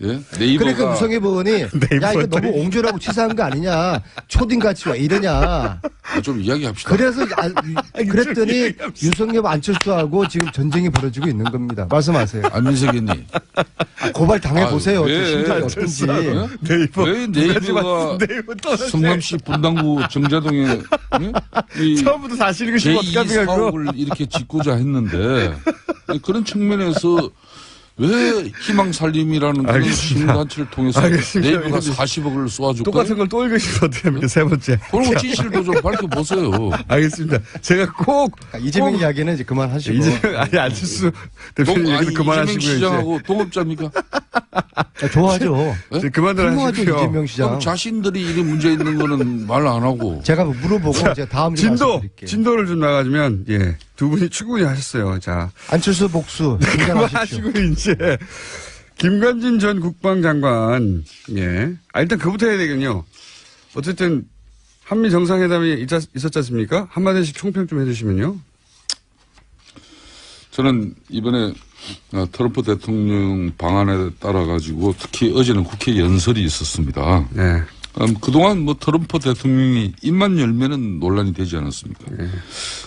예? 네이버가 그러니까 유성엽 의원이 야 이거 너무 옹졸하고 치사한 거 아니냐. 초딩같이 왜 이러냐. 좀 이야기합시다. 그래서 그랬더니 유성엽 안철수하고 지금 전쟁이 벌어지고 있는 겁니다. 말씀하세요. 안민석 의원님. 고발 당해보세요. 왜? 심정이 어떤지. 네이버. 왜 네이버가 네이버 또 성남시 분당구 정자동에 이 처음부터 사실 이거 제2 어떡합니까, 그거? 사업을 이렇게 짓고자 했는데 그런 측면에서 왜 희망살림이라는 그런 알겠습니다. 시민단체를 통해서 알겠습니다. 네이버가 40억을 쏘아줄까요? 똑같은 걸 또 읽으시면 어떻게 합니까? 세 번째. 그런 거 진실도 좀 밝혀보세요. 알겠습니다. 제가 꼭 이재명 이야기는 이제 그만하시고. 아니 안철수 대표님 얘기는 이재명 그만하시고요. 이제. 시장하고 동업자입니까? 좋아하죠. 이제 그만들 훌륭하죠 하시고요. 이재명 시장. 그럼 자신들이 이런 문제 있는 거는 말 안 하고. 제가 물어보고 제가 다음 주에 말씀드릴게요. 진도를 좀 나가주면 예, 두 분이 충분히 하셨어요. 자, 안철수 복수 인정하십시오. 그만하시고 이제 김관진 전 국방장관 예, 일단 그부터 해야 되겠군요. 어쨌든 한미 정상회담이 있었지 않습니까? 한마디씩 총평 좀 해주시면요. 저는 이번에 트럼프 대통령 방안에 따라 가지고 특히 어제는 국회 연설이 있었습니다. 네. 그동안 뭐 트럼프 대통령이 입만 열면은 논란이 되지 않았습니까?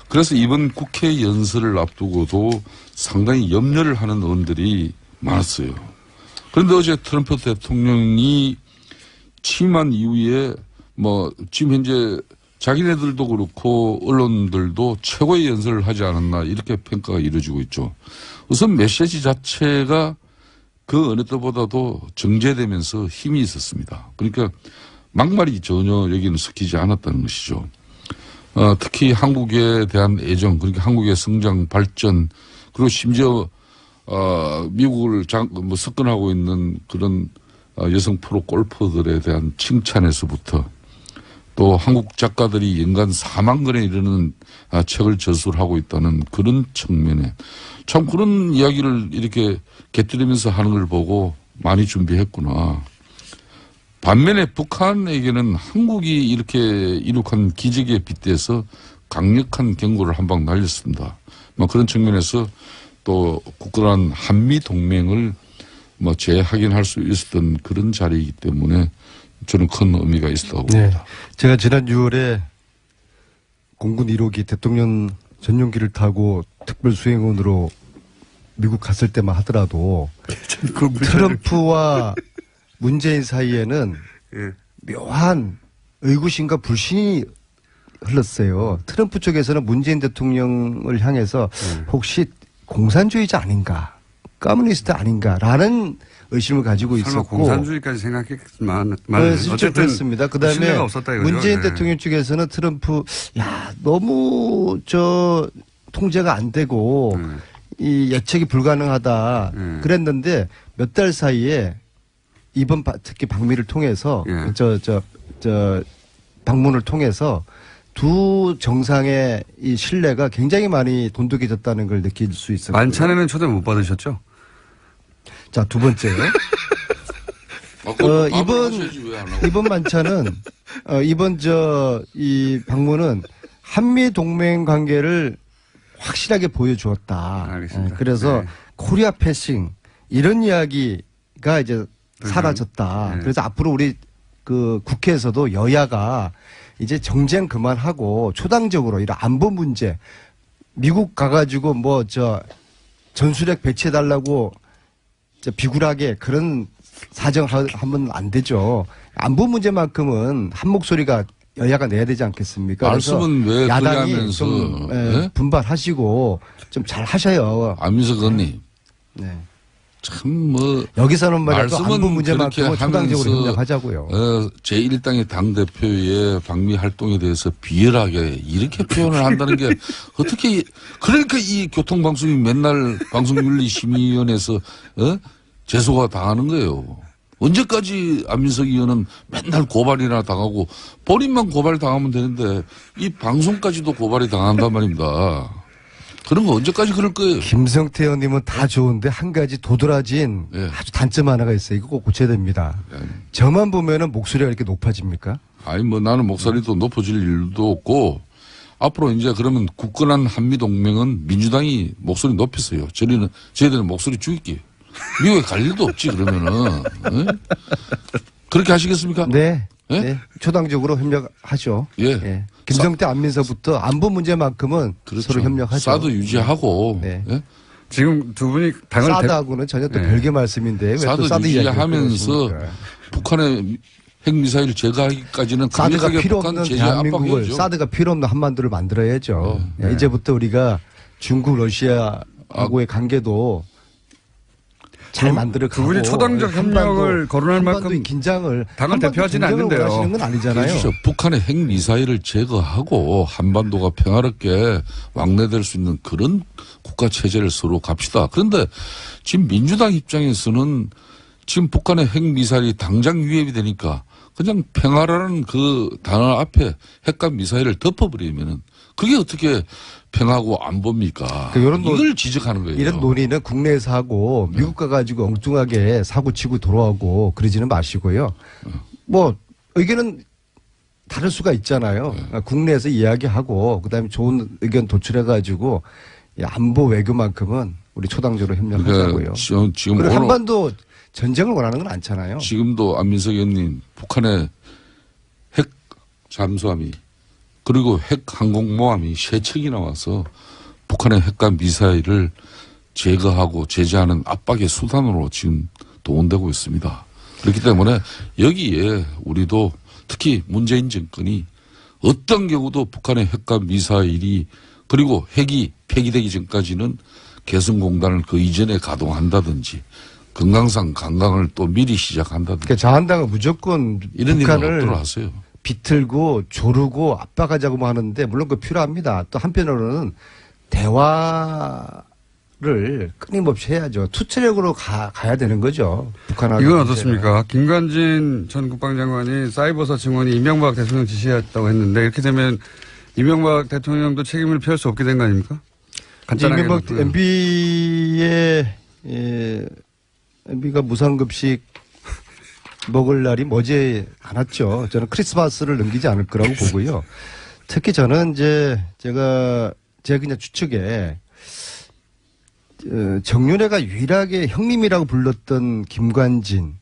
그래서 이번 국회 연설을 앞두고도 상당히 염려를 하는 의원들이 많았어요. 그런데 어제 트럼프 대통령이 취임한 이후에 뭐 지금 현재 자기네들도 그렇고 언론들도 최고의 연설을 하지 않았나 이렇게 평가가 이루어지고 있죠. 우선 메시지 자체가 그 어느 때보다도 정제되면서 힘이 있었습니다. 그러니까 막말이 전혀 여기는 섞이지 않았다는 것이죠. 특히 한국에 대한 애정, 그러니까 한국의 성장, 발전, 그리고 심지어 미국을 석권하고 있는 그런 여성 프로 골퍼들에 대한 칭찬에서부터 또 한국 작가들이 연간 4만 권에 이르는 책을 저술하고 있다는 그런 측면에 참 그런 이야기를 이렇게 곁들이면서 하는 걸 보고 많이 준비했구나. 반면에 북한에게는 한국이 이렇게 이룩한 기적에 빗대서 강력한 경고를 한 방 날렸습니다. 뭐 그런 측면에서 또 굳건한 한미 동맹을 뭐 재확인할 수 있었던 그런 자리이기 때문에 저는 큰 의미가 있었다고 봅니다. 제가 지난 6월에 공군 1호기 대통령 전용기를 타고 특별 수행원으로 미국 갔을 때만 하더라도 트럼프와 문재인 사이에는 묘한 의구심과 불신이 흘렀어요. 트럼프 쪽에서는 문재인 대통령을 향해서 혹시 공산주의자 아닌가, 커뮤니스트 아닌가라는 의심을 가지고 설마 있었고, 공산주의까지 생각했지만 실제 어쨌든 그렇습니다. 그다음에 신뢰가 없었다 이거죠. 문재인 네. 대통령 쪽에서는 트럼프 너무 통제가 안 되고 이 예측이 불가능하다 그랬는데 몇 달 사이에 이번 특히 방미를 통해서 예. 방문을 통해서 두 정상의 이 신뢰가 굉장히 많이 돈독해졌다는 걸 느낄 수 있었고요. 만찬에는 초대 못 받으셨죠? 자, 두 번째요. 이번 만찬은 이번 이 방문은 한미 동맹 관계를 확실하게 보여주었다. 알겠습니다. 그래서 네. 코리아 패싱 이런 이야기가 이제 사라졌다. 네. 그래서 앞으로 우리 그 국회에서도 여야가 이제 정쟁 그만하고 초당적으로 이런 안보 문제 미국 가가지고 전술핵 배치해달라고 비굴하게 그런 사정하면 안 되죠. 안보 문제만큼은 한 목소리가 여야가 내야 되지 않겠습니까? 말씀은 왜 야당이 그러면서 좀 네? 분발하시고 좀 잘 하셔요. 안민석 의원님 네. 참 여기서는 말이야 안보 말씀은 문제만큼은 그렇게 초당적으로 하면서 협력하자고요. 제1당의 당대표의 방미 활동에 대해서 비열하게 이렇게 표현을 한다는 게 어떻게 그러니까 이 교통방송이 맨날 방송윤리심의위원회에서 제소가 당하는 거예요. 언제까지 안민석 의원은 맨날 고발이나 당하고 본인만 고발 당하면 되는데 이 방송까지도 고발이 당한단 말입니다. 그런 거 언제까지 그럴 거예요? 김성태 의원님은 다 좋은데 한 가지 도드라진 예. 아주 단점 하나가 있어요. 이거 꼭 고쳐야 됩니다. 저만 보면은 목소리가 이렇게 높아집니까? 아니 나는 목소리도 높아질 일도 없고 앞으로 이제 그러면 굳건한 한미동맹은 민주당이 목소리 높였어요. 저희들은 목소리 죽일게요. 미국에 갈 일도 없지 그러면은. 그렇게 하시겠습니까? 네. 예? 네. 초당적으로 협력하죠. 예. 김성태 안민서부터 안보 문제만큼은 그렇죠. 서로 협력하죠. 사드 유지하고 네. 예? 지금 두 분이 당을 사드하고는 전혀 또 네. 별개 말씀인데 왜 또 사드 사드 이야기를 유지하면서 그러십니까? 북한의 핵미사일 제거하기까지는 사드가 강력하게 필요 북한 없는 제재 대한민국을 압박해야죠. 사드가 필요 없는 한반도를 만들어야죠. 네. 이제부터 우리가 중국 러시아하고의 관계도 잘 만들어 가고 두 분이 초당적 협력을 거론할 만큼 한반도의 긴장을 당을 한반도 대표하지는 긴장을 않는데요. 원하시는 건 아니잖아요. 그렇죠. 북한의 핵미사일을 제거하고 한반도가 평화롭게 왕래될 수 있는 그런 국가체제를 서로 갑시다. 그런데 지금 민주당 입장에서는 지금 북한의 핵미사일이 당장 위협이 되니까 그냥 평화라는 그 단어 앞에 핵과 미사일을 덮어버리면은 그게 어떻게 평화고 안보입니까? 이걸 지적하는 거예요. 이런 논의는 국내에서 하고 미국 가가지고 엉뚱하게 사고 치고 돌아오고 그러지는 마시고요. 의견은 다를 수가 있잖아요. 국내에서 이야기하고 그다음에 좋은 의견 도출해가지고 이 안보 외교만큼은 우리 초당적으로 협력하자고요. 그러니까 지금 그리고 오늘 한반도 전쟁을 원하는 건 않잖아요. 지금도 안민석 의원님 북한의 핵 잠수함이 그리고 핵 항공모함이 3척이나 와서 북한의 핵과 미사일을 제거하고 제재하는 압박의 수단으로 지금 동원되고 있습니다. 그렇기 때문에 여기에 우리도 특히 문재인 정권이 어떤 경우도 북한의 핵과 미사일이 그리고 핵이 폐기되기 전까지는 개성공단을 그 이전에 가동한다든지 건강상 관광을 또 미리 시작한다든지 그러니까 자한당은 무조건 이런 일은 북한을 없도록 하세요. 비틀고 조르고 압박하자고 하는데 물론 그 필요합니다. 또 한편으로는 대화를 끊임없이 해야죠. 투체력으로 가야 되는 거죠. 북한하고. 이건 어떻습니까? 김관진 전 국방장관이 사이버사 증원이 이명박 대통령 지시했다고 했는데 이렇게 되면 이명박 대통령도 책임을 피할 수 없게 된 거 아닙니까? 간단하게. 이명박 MB가 무상급식 먹을 날이 머지 않았죠. 저는 크리스마스를 넘기지 않을 거라고 보고요. 특히 저는 이제 제가 그냥 추측에 정윤회가 유일하게 형님이라고 불렀던 김관진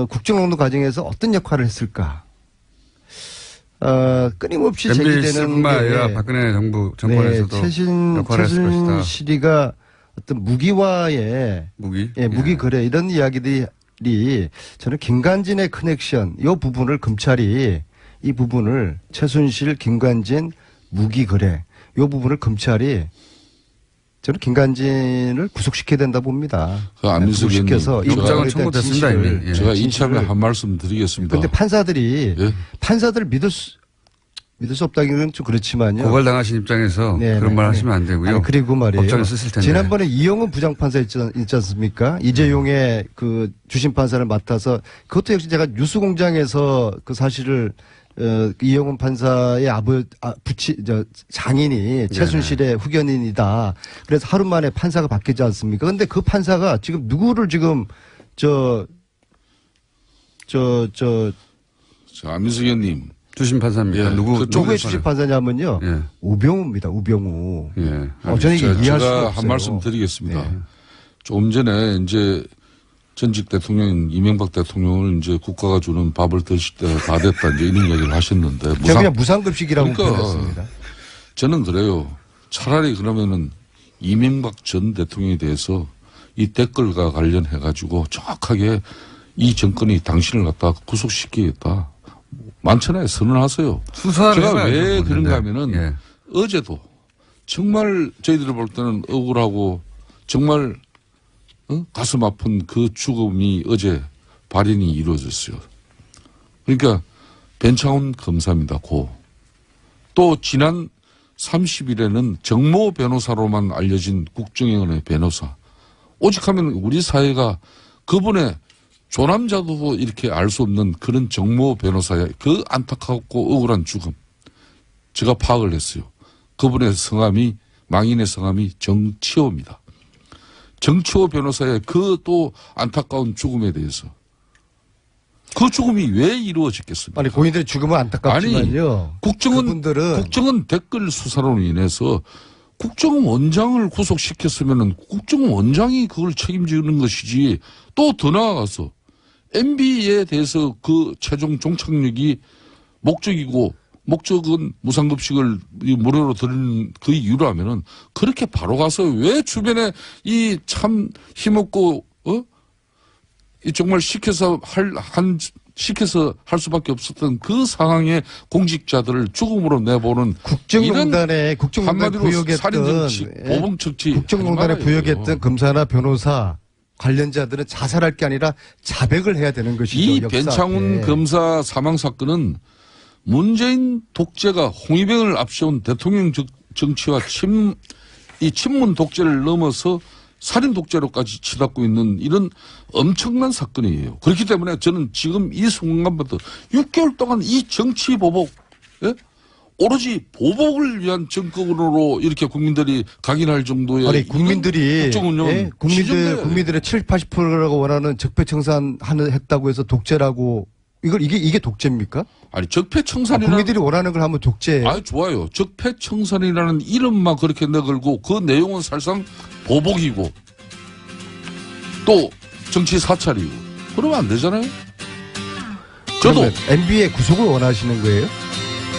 국정농단 과정에서 어떤 역할을 했을까? 끊임없이 제기되는 MBC뿐만 아니라 박근혜 정권에서도 역할을 했을 것이다. 최순실이가 어떤 무기와의 무기 거래 이런 이야기들이 저는 김관진의 커넥션 이 부분을 검찰이 이 부분을 최순실, 김관진 무기 거래 이 부분을 검찰이 저는 김관진을 구속시켜야 된다 봅니다. 그 안민석 의원님, 영장은 청구됐습니다. 이미. 제가 이참에 한 말씀 드리겠습니다. 그런데 판사들이 판사들을 믿을 수 없다기는 좀 그렇지만요. 고발당하신 입장에서 그런 말 하시면 안 되고요. 아니, 그리고 말이에요. 법정에 쓰실 텐데. 지난번에 이영훈 부장판사 있지 않습니까? 이재용의 그 주심 판사를 맡아서 그것도 역시 제가 뉴스공장에서 그 사실을 이영훈 판사의 장인이 최순실의 후견인이다. 그래서 하루 만에 판사가 바뀌지 않습니까? 근데 그 판사가 지금 누구를 지금 안민석 의원님. 주심 판사입니까? 누구의 주심 판사냐면요. 우병우입니다. 우병우. 저는 이게 이해할 수가 없어요. 제가 한 말씀 드리겠습니다. 조금 전에 이제 전직 대통령 이명박 대통령을 이제 국가가 주는 밥을 드실 때 다 됐다 이제 이런 얘기를 하셨는데 제가 그냥 무상급식이라고 표현했습니다. 저는 그래요. 차라리 그러면은 이명박 전 대통령에 대해서 이 댓글과 관련해 가지고 정확하게 이 정권이 당신을 갖다 구속시키겠다. 만천하에 선언하세요. 제가 왜 그런가 하면은 어제도 정말 저희들이 볼 때는 억울하고 정말 가슴 아픈 그 죽음이 어제 발인이 이루어졌어요. 그러니까 변창훈 검사입니다. 또 지난 30일에는 정모 변호사로만 알려진 국정원의 변호사. 오직하면 우리 사회가 그분의 조남자도 이렇게 알 수 없는 그런 정모 변호사의 그 안타깝고 억울한 죽음. 제가 파악을 했어요. 그분의 성함이 망인의 성함이 정치호입니다. 정치호 변호사의 그 또 안타까운 죽음에 대해서 그 죽음이 왜 이루어졌겠습니까? 아니 고인들의 죽음은 안타깝지만요. 국정원 댓글 수사로 인해서 국정원 원장을 구속시켰으면은 국정원 원장이 그걸 책임지는 것이지 또 더 나아가서 MB에 대해서 그 최종 종착역이 목적은 무상급식을 무료로 드리는 그 이유로 하면은 그렇게 바로 가서 왜 주변에 이 참 힘없고 이 정말 시켜서 할 수밖에 없었던 그 상황의 공직자들을 죽음으로 내보는 국정농단에 한마디로 살인정치, 보복정치 국정농단에 부역했던 검사나 변호사 관련자들은 자살할 게 아니라 자백을 해야 되는 것이죠. 이 변창훈 검사 사망 사건은 문재인 독재가 홍위병을 앞세운 대통령 정치와 친문 독재를 넘어서 살인 독재로까지 치닫고 있는 이런 엄청난 사건이에요. 그렇기 때문에 저는 지금 이 순간부터 6개월 동안 이 정치 보복, 오로지 보복을 위한 정권으로 이렇게 국민들이 각인할 정도의 아니 국민들이 국민들의 70, 80%라고 원하는 적폐청산 했다고 해서 독재라고 이게 독재입니까? 아니 적폐청산이라는 국민들이 원하는 걸 하면 독재. 아 좋아요. 적폐청산이라는 이름만 그렇게 내걸고 그 내용은 사실상 보복이고 또 정치 사찰이고 그러면 안 되잖아요. 저도 MB의 구속을 원하시는 거예요?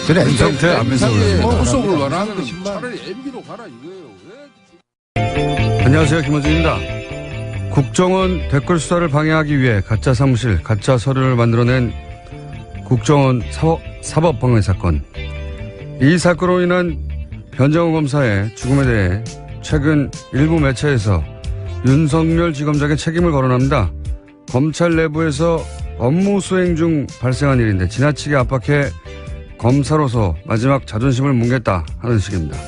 저는 김성태 안민석을 구속을 원합니다. 원하면 정말. 차라리 MB로 가라 이거예요. 왜? 안녕하세요. 김원준입니다. 국정원 댓글 수사를 방해하기 위해 가짜 사무실, 가짜 서류를 만들어낸 국정원 사법방해 사건. 이 사건으로 인한 변정호 검사의 죽음에 대해 최근 일부 매체에서 윤석열 지검장의 책임을 거론합니다. 검찰 내부에서 업무 수행 중 발생한 일인데 지나치게 압박해 검사로서 마지막 자존심을 뭉갰다 하는 식입니다.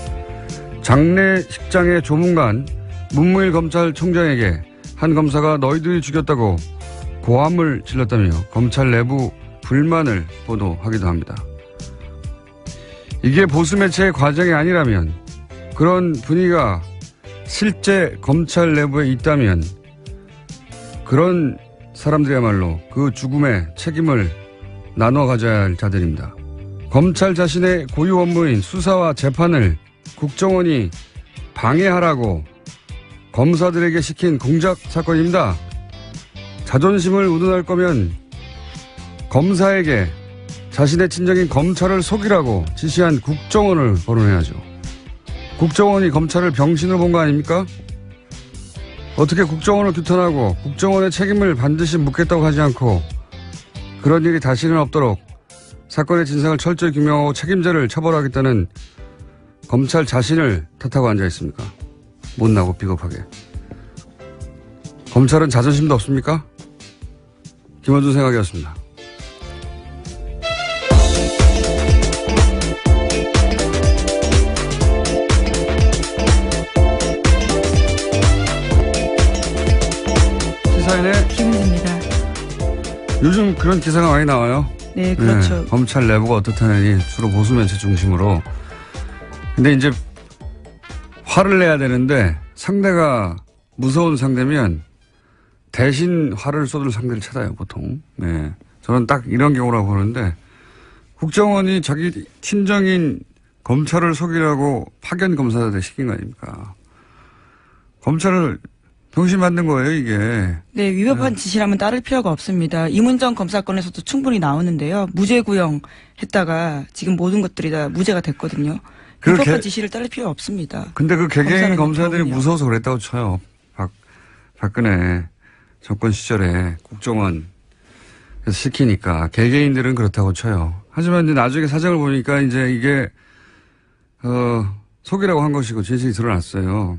장례식장의 조문관 문무일 검찰총장에게 한 검사가 너희들이 죽였다고 고함을 질렀다며 검찰 내부 불만을 보도하기도 합니다. 이게 보수 매체의 과정이 아니라면, 그런 분위기가 실제 검찰 내부에 있다면 그런 사람들이야말로 그 죽음의 책임을 나눠 가져야 할 자들입니다. 검찰 자신의 고유 업무인 수사와 재판을 국정원이 방해하라고 검사들에게 시킨 공작 사건입니다. 자존심을 운운할 거면 검사에게 자신의 친정인 검찰을 속이라고 지시한 국정원을 거론해야죠. 국정원이 검찰을 병신으로 본 거 아닙니까? 어떻게 국정원을 규탄하고 국정원의 책임을 반드시 묻겠다고 하지 않고 그런 일이 다시는 없도록 사건의 진상을 철저히 규명하고 책임자를 처벌하겠다는 검찰 자신을 탓하고 앉아 있습니까? 못나고 비겁하게. 검찰은 자존심도 없습니까? 김원준 생각이었습니다. 시사인의 김은지입니다. 요즘 그런 기사가 많이 나와요. 네, 그렇죠. 네, 검찰 내부가 어떻다느니 주로 보수 매체 중심으로. 근데 이제 화를 내야 되는데 상대가 무서운 상대면 대신 화를 쏟을 상대를 찾아요, 보통. 네. 저는 딱 이런 경우라고 보는데 국정원이 자기 친정인 검찰을 속이라고 파견 검사들 시킨 거 아닙니까? 검찰을 병신 만든 거예요, 이게. 네, 위법한 지시라면 따를 필요가 없습니다. 이문정 검사건에서도 충분히 나오는데요. 무죄 구형했다가 지금 모든 것들이 다 무죄가 됐거든요. 위법한 지시를 따를 필요 없습니다. 근데 그 개개인 검사들이 그렇군요. 무서워서 그랬다고 쳐요. 박근혜 정권 시절에 국정원에서 시키니까 개개인들은 그렇다고 쳐요. 하지만 이제 나중에 사정을 보니까 이제 이게 속이라고 한 것이고 진실이 드러났어요.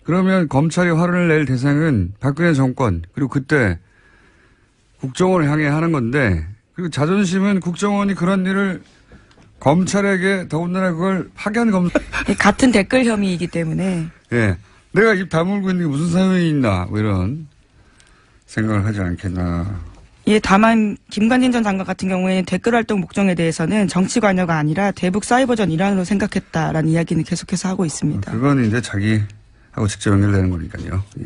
그러면 검찰이 화를 낼 대상은 박근혜 정권 그리고 그때 국정원을 향해 하는 건데, 그리고 자존심은 국정원이 그런 일을 검찰에게 더군다나 그걸 파견 검사. 같은 댓글 혐의이기 때문에. 예. 내가 입 다물고 있는 게 무슨 사연이 있나, 뭐 이런 생각을 하지 않겠나. 예, 다만 김관진 전 장관 같은 경우에는 댓글 활동 목적에 대해서는 정치 관여가 아니라 대북 사이버전 일환으로 생각했다라는 이야기는 계속해서 하고 있습니다. 그건 이제 자기하고 직접 연결되는 거니까요. 예.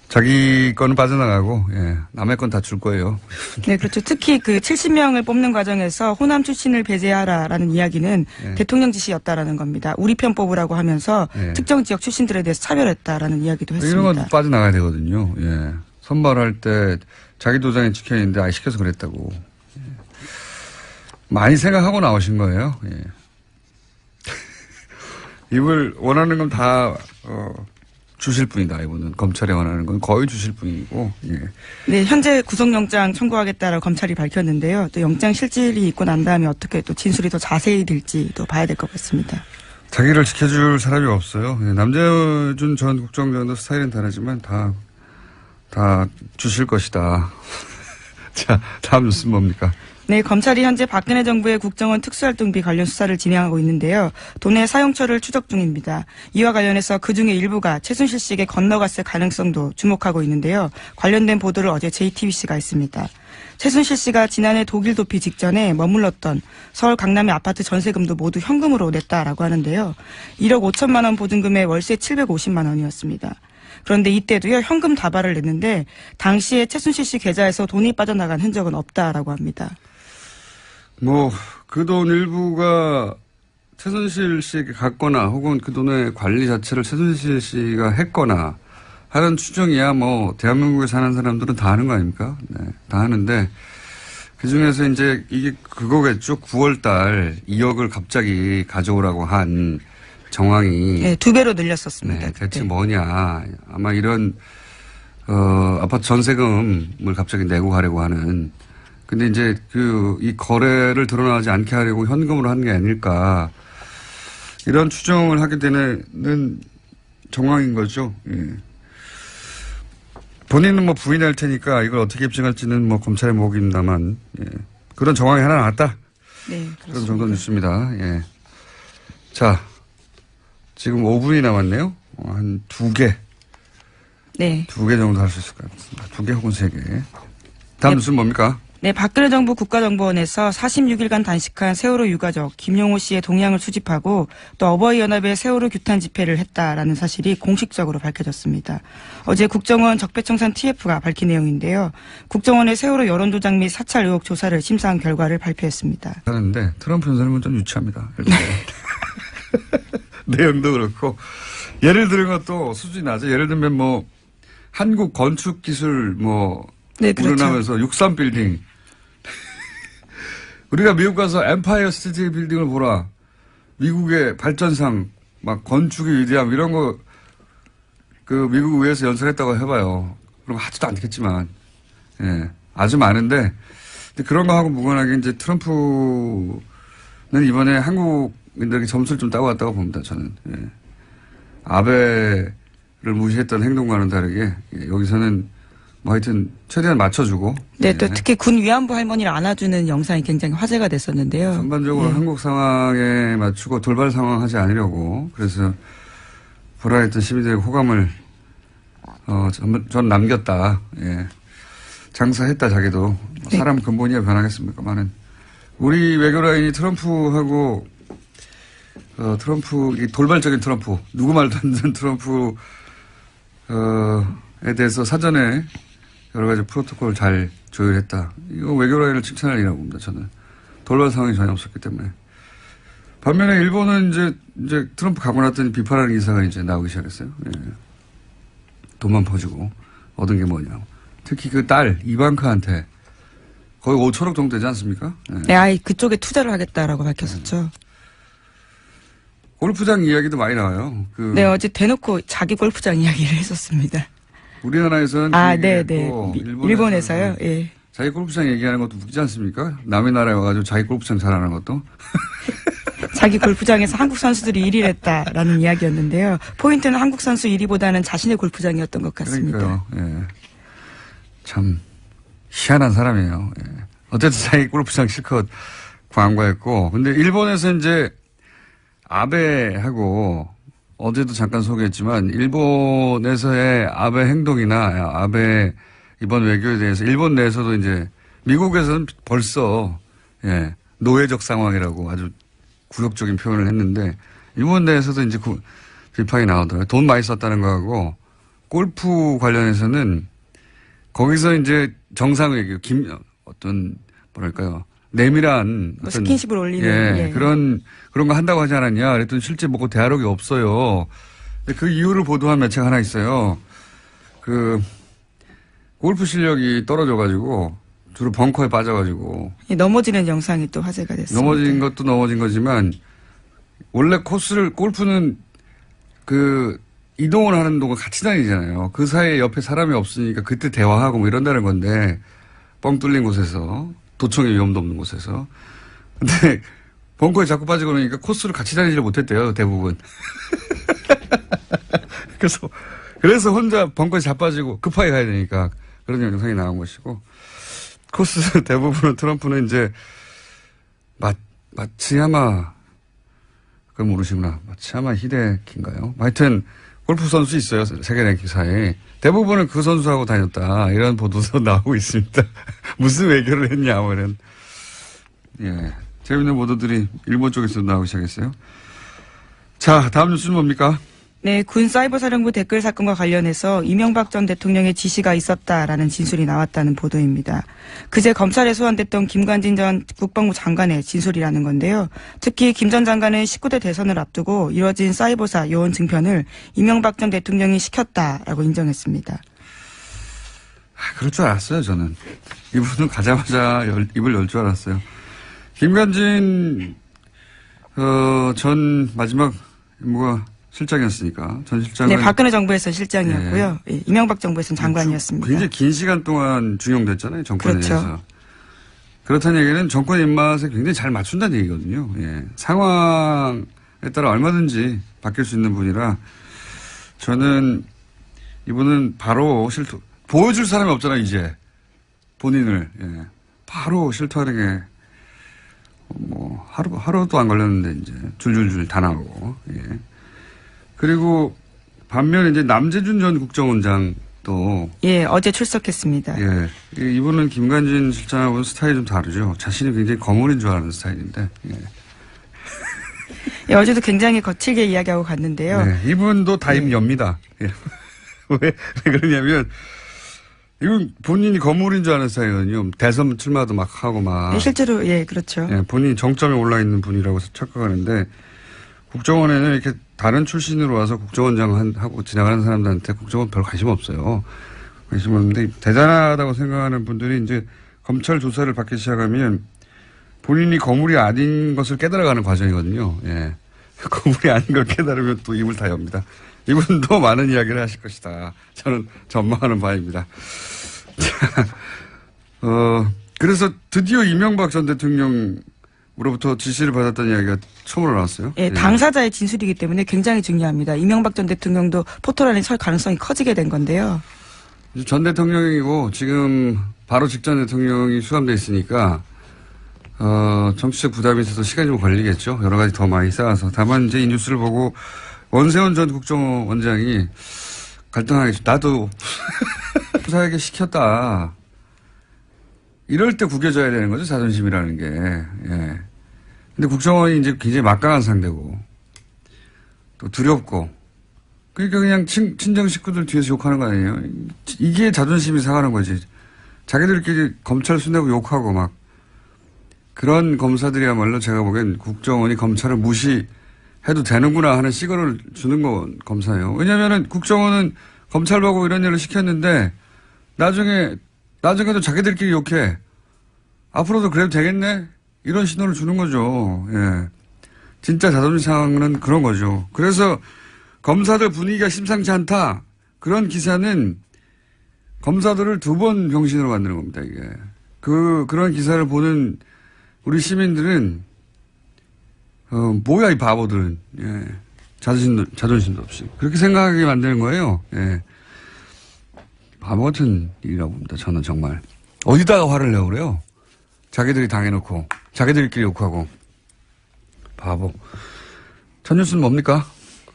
자기 거는 빠져나가고, 예. 남의 건 다 줄 거예요. 네, 그렇죠. 특히 그 70명을 뽑는 과정에서 호남 출신을 배제하라라는 이야기는 네. 대통령 지시였다라는 겁니다. 우리 편 뽑으라고 하면서 네. 특정 지역 출신들에 대해서 차별했다라는 이야기도 했습니다. 이런 건 빠져나가야 되거든요. 예. 선발할 때 자기 도장에 찍혀 있는데 아예 시켜서 그랬다고. 예. 많이 생각하고 나오신 거예요. 예. 입을 원하는 건 다, 주실 분이다, 이분은. 검찰에 원하는 건 거의 주실 분이고, 예. 네, 현재 구속영장 청구하겠다라고 검찰이 밝혔는데요. 또 영장 실질이 있고 난 다음에 어떻게 또 진술이 더 자세히 될지도 봐야 될 것 같습니다. 자기를 지켜줄 사람이 없어요. 예. 남재준 전 국정원장도 스타일은 다르지만 다 주실 것이다. 자, 다음 뉴스는 뭡니까? 네, 검찰이 현재 박근혜 정부의 국정원 특수활동비 관련 수사를 진행하고 있는데요. 돈의 사용처를 추적 중입니다. 이와 관련해서 그중에 일부가 최순실 씨에게 건너갔을 가능성도 주목하고 있는데요. 관련된 보도를 어제 JTBC가 했습니다. 최순실 씨가 지난해 독일 도피 직전에 머물렀던 서울 강남의 아파트 전세금도 모두 현금으로 냈다라고 하는데요. 1억 5천만 원 보증금에 월세 750만 원이었습니다. 그런데 이때도요 현금 다발을 냈는데 당시에 최순실 씨 계좌에서 돈이 빠져나간 흔적은 없다라고 합니다. 뭐 그 돈 일부가 최순실 씨에게 갔거나 혹은 그 돈의 관리 자체를 최순실 씨가 했거나 하는 추정이야 뭐 대한민국에 사는 사람들은 다 하는 거 아닙니까? 네, 다 하는데 그 중에서 이제 이게 그거겠죠. 9월 달 2억을 갑자기 가져오라고 한 정황이. 네, 2배로 늘렸었습니다. 네, 대체 뭐냐. 아마 이런, 아파트 전세금을 갑자기 내고 가려고 하는. 근데 이제 이 거래를 드러나지 않게 하려고 현금으로 한 게 아닐까. 이런 추정을 하게 되는 정황인 거죠. 예. 본인은 뭐 부인할 테니까 이걸 어떻게 입증할지는 뭐 검찰의 목입니다만, 예. 그런 정황이 하나 나왔다. 네, 그런 정도 뉴스입니다. 예. 자, 지금 5분이 남았네요. 한 2개. 네. 2개 정도 할 수 있을 것 같습니다. 2개 혹은 3개. 다음 뉴스는 뭡니까? 네, 박근혜 정부 국가정보원에서 46일간 단식한 세월호 유가족 김용호 씨의 동향을 수집하고 또 어버이연합의 세월호 규탄 집회를 했다라는 사실이 공식적으로 밝혀졌습니다. 어제 국정원 적폐청산 TF가 밝힌 내용인데요. 국정원의 세월호 여론조작 및 사찰 의혹 조사를 심사한 결과를 발표했습니다. 하는데 트럼프 연설은 좀 유치합니다. 내용도 그렇고 예를 들은 것도 수준이 낮아. 예를 들면 뭐 한국 건축 기술 뭐 네, 그렇죠. 우러나면서 63 빌딩. 우리가 미국 가서 엠파이어 스테이트 빌딩을 보라. 미국의 발전상 막 건축의 위대함 이런 거 그 미국 의회에서 연설했다고 해봐요. 그럼 하지도 않겠지만 예 아주 많은데 근데 그런 거 하고 무관하게 이제 트럼프는 이번에 한국인들에게 점수를 좀 따고 왔다고 봅니다. 저는 예. 아베를 무시했던 행동과는 다르게 예, 여기서는 뭐 하여튼 최대한 맞춰주고. 네, 또 특히 군 위안부 할머니를 안아주는 영상이 굉장히 화제가 됐었는데요. 전반적으로 네. 한국 상황에 맞추고 돌발 상황 하지 않으려고 그래서 불안했던 시민들의 호감을 전 남겼다. 예. 장사했다 자기도. 네. 사람 근본이야 변하겠습니까만은 우리 외교 라인이 트럼프하고 트럼프 이 돌발적인 트럼프 누구 말도 안 되는 트럼프 에 대해서 사전에 여러 가지 프로토콜을 잘 조율했다. 이거 외교 라인을 칭찬할 일이라고 봅니다. 저는 돌발 상황이 전혀 없었기 때문에. 반면에 일본은 이제 트럼프 가고 났더니 비판하는 기사가 이제 나오기 시작했어요. 예. 돈만 퍼주고 얻은 게 뭐냐. 특히 그 딸 이방카한테 거의 5천억 정도 되지 않습니까? 예. 네, 아이 그쪽에 투자를 하겠다라고 밝혔었죠. 골프장 이야기도 많이 나와요. 네, 어제 대놓고 자기 골프장 이야기를 했었습니다. 우리나라에서는 네. 일본에서요. 예. 자기 골프장 얘기하는 것도 웃기지 않습니까? 남의 나라에 와가지고 자기 골프장 잘하는 것도. 자기 골프장에서 한국 선수들이 1위를 했다라는 이야기였는데요. 포인트는 한국 선수 1위보다는 자신의 골프장이었던 것 같습니다. 그러니까요. 예. 참 희한한 사람이에요. 예. 어쨌든 자기 골프장 실컷 광고했고, 근데 일본에서 이제 아베하고 어제도 잠깐 소개했지만 일본에서의 아베 행동이나 아베 이번 외교에 대해서 일본 내에서도 이제 미국에서는 벌써 예, 노예적 상황이라고 아주 굴욕적인 표현을 했는데 일본 내에서도 이제 비판이 나오더라고요. 돈 많이 썼다는 거하고 골프 관련해서는 거기서 이제 정상회교 어떤 뭐랄까요 내밀한 뭐 스킨십을 올리는 예. 그런 거 한다고 하지 않았냐. 그랬더니 실제 먹고 대화록이 없어요. 근데 그 이유를 보도한 매체가 하나 있어요. 그 골프 실력이 떨어져가지고 주로 벙커에 빠져가지고 넘어지는 영상이 또 화제가 됐습니다. 넘어진 것도 넘어진 거지만 원래 코스를 골프는 그 이동을 하는 동안 같이 다니잖아요. 그 사이에 옆에 사람이 없으니까 그때 대화하고 뭐 이런다는 건데 뻥 뚫린 곳에서 도청의 위험도 없는 곳에서 근데 벙커에 자꾸 빠지고 그러니까 코스를 같이 다니지를 못했대요 대부분. 그래서 혼자 벙커에 자빠지고 급하게 가야 되니까 그런 영상이 나온 것이고 코스 대부분은 트럼프는 이제 마츠야마 그걸 모르시구나. 마츠야마 히데키인가요? 하여튼 골프 선수 있어요. 세계 랭킹사에. 대부분은 그 선수하고 다녔다. 이런 보도도 나오고 있습니다. 무슨 외교를 했냐 뭐 이런. 예. 재밌는 보도들이 일본 쪽에서도 나오기 시작했어요. 자, 다음 뉴스는 뭡니까? 네, 군 사이버사령부 댓글 사건과 관련해서 이명박 전 대통령의 지시가 있었다라는 진술이 나왔다는 보도입니다. 그제 검찰에 소환됐던 김관진 전 국방부 장관의 진술이라는 건데요. 특히 김 전 장관은 19대 대선을 앞두고 이뤄진 사이버사 요원 증편을 이명박 전 대통령이 시켰다라고 인정했습니다. 그럴 줄 알았어요, 저는. 이분은 가자마자 입을 열 줄 알았어요. 김관진, 전 마지막 임무가 실장이었으니까. 전 실장은. 네, 박근혜 정부에서 실장이었고요. 네. 예, 이명박 정부에서는 장관이었습니다. 굉장히 긴 시간 동안 중용됐잖아요, 정권에 그렇죠. 대해서. 그렇다는 얘기는 정권 입맛에 굉장히 잘 맞춘다는 얘기거든요. 예. 상황에 따라 얼마든지 바뀔 수 있는 분이라 저는 이분은 바로 보여줄 사람이 없잖아요, 이제. 본인을. 예. 바로 실토하는 게, 하루도 안 걸렸는데, 이제, 줄줄줄 다 나오고, 예. 그리고, 반면에 이제 남재준 전 국정원장도. 예, 어제 출석했습니다. 예. 이분은 김관진 실장하고는 스타일이 좀 다르죠. 자신이 굉장히 거물인 줄 아는 스타일인데, 예. 예, 어제도 굉장히 거칠게 이야기하고 갔는데요. 네, 이분도 다 입 엽니다. 예. 왜 그러냐면, 이건 본인이 거물인 줄 아는 스타일이거든요. 대선 출마도 막 하고 막. 예, 실제로, 예, 그렇죠. 예, 본인이 정점에 올라 있는 분이라고 착각하는데, 국정원에는 이렇게 다른 출신으로 와서 국정원장 하고 지나가는 사람들한테 국정원 별 관심 없어요. 관심 없는데, 대단하다고 생각하는 분들이 이제 검찰 조사를 받기 시작하면 본인이 거물이 아닌 것을 깨달아가는 과정이거든요. 예. 거물이 아닌 걸 깨달으면 또 입을 다 엽니다. 이분도 많은 이야기를 하실 것이다. 저는 전망하는 바입니다. 그래서 드디어 이명박 전 대통령으로부터 지시를 받았다는 이야기가 처음으로 나왔어요. 예, 당사자의 진술이기 때문에 굉장히 중요합니다. 이명박 전 대통령도 포토라인에 설 가능성이 커지게 된 건데요. 전 대통령이고 지금 바로 직전 대통령이 수감돼 있으니까 정치적 부담이 있어서 시간이 좀 걸리겠죠. 여러 가지 더 많이 쌓아서. 다만 이제 이 뉴스를 보고 원세훈 전 국정원장이 갈등하겠죠. 나도 수사에게 시켰다. 이럴 때 구겨져야 되는 거죠. 자존심이라는 게. 예. 근데 국정원이 이제 굉장히 막강한 상대고 또 두렵고 그러니까 그냥 친정 식구들 뒤에서 욕하는 거 아니에요. 이게 자존심이 상하는 거지. 자기들끼리 검찰 순내고 욕하고 막 그런 검사들이야말로 제가 보기엔 국정원이 검찰을 무시해도 되는구나 하는 시그널을 주는 건 검사예요. 왜냐하면 국정원은 검찰하고 이런 일을 시켰는데 나중에도 자기들끼리 욕해. 앞으로도 그래도 되겠네? 이런 신호를 주는 거죠. 예. 진짜 자존심 상황은 그런 거죠. 그래서 검사들 분위기가 심상치 않다. 그런 기사는 검사들을 2번 병신으로 만드는 겁니다, 이게. 그런 기사를 보는 우리 시민들은, 뭐야, 이 바보들은. 예. 자존심도 없이. 그렇게 생각하게 만드는 거예요. 예. 바보 같은 일이라고 봅니다, 저는 정말. 어디다가 화를 내고 그래요? 자기들이 당해놓고, 자기들끼리 욕하고. 바보. 첫 뉴스는 뭡니까?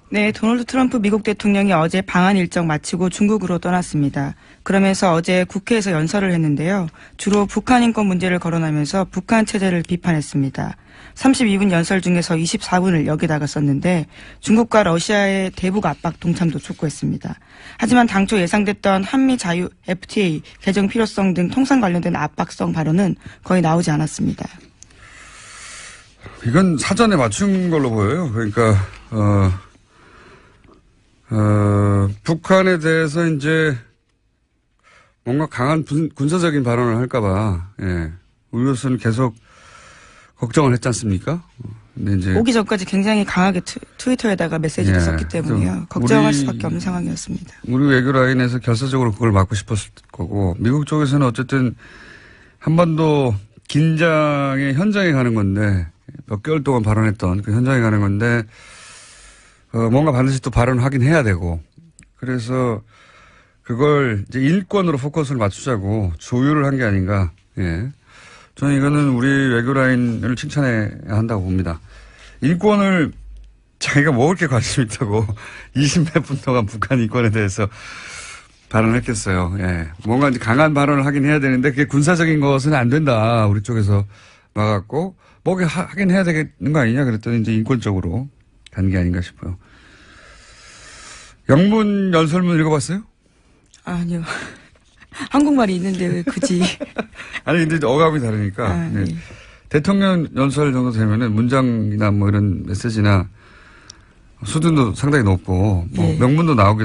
네, 도널드 트럼프 미국 대통령이 어제 방한 일정 마치고 중국으로 떠났습니다. 그러면서 어제 국회에서 연설을 했는데요. 주로 북한 인권 문제를 거론하면서 북한 체제를 비판했습니다. 32분 연설 중에서 24분을 여기다가 썼는데 중국과 러시아의 대북 압박 동참도 촉구했습니다. 하지만 당초 예상됐던 한미 자유 FTA 개정 필요성 등 통상 관련된 압박성 발언은 거의 나오지 않았습니다. 이건 사전에 맞춘 걸로 보여요. 그러니까 북한에 대해서 이제 뭔가 강한 군사적인 발언을 할까봐, 예. 우리로서는 계속 걱정을 했지 않습니까? 근데 이제. 오기 전까지 굉장히 강하게 트위터에다가 메시지를 썼기 때문에요. 걱정할 수밖에 없는 상황이었습니다. 우리 외교 라인에서 결사적으로 그걸 막고 싶었을 거고, 미국 쪽에서는 어쨌든 한반도 긴장의 현장에 가는 건데, 몇 개월 동안 발언했던 그 현장에 가는 건데, 뭔가 반드시 또 발언하긴 해야 되고, 그래서 그걸 이제 인권으로 포커스를 맞추자고 조율을 한 게 아닌가, 예. 저는 이거는 우리 외교 라인을 칭찬해야 한다고 봅니다. 인권을 자기가 뭐 그렇게 관심 있다고 20몇 분 동안 북한 인권에 대해서 발언했겠어요. 예. 뭔가 이제 강한 발언을 하긴 해야 되는데 그게 군사적인 것은 안 된다. 우리 쪽에서 막았고, 뭐 하긴 해야 되는 거 아니냐 그랬더니 이제 인권적으로 간 게 아닌가 싶어요. 영문 연설문 읽어봤어요? 아니요. 한국말이 있는데 왜 굳이. 아니, 근데 어감이 다르니까. 아, 네. 네. 대통령 연설 정도 되면은 문장이나 뭐 이런 메시지나 수준도 상당히 높고, 뭐 네. 명문도 나오기도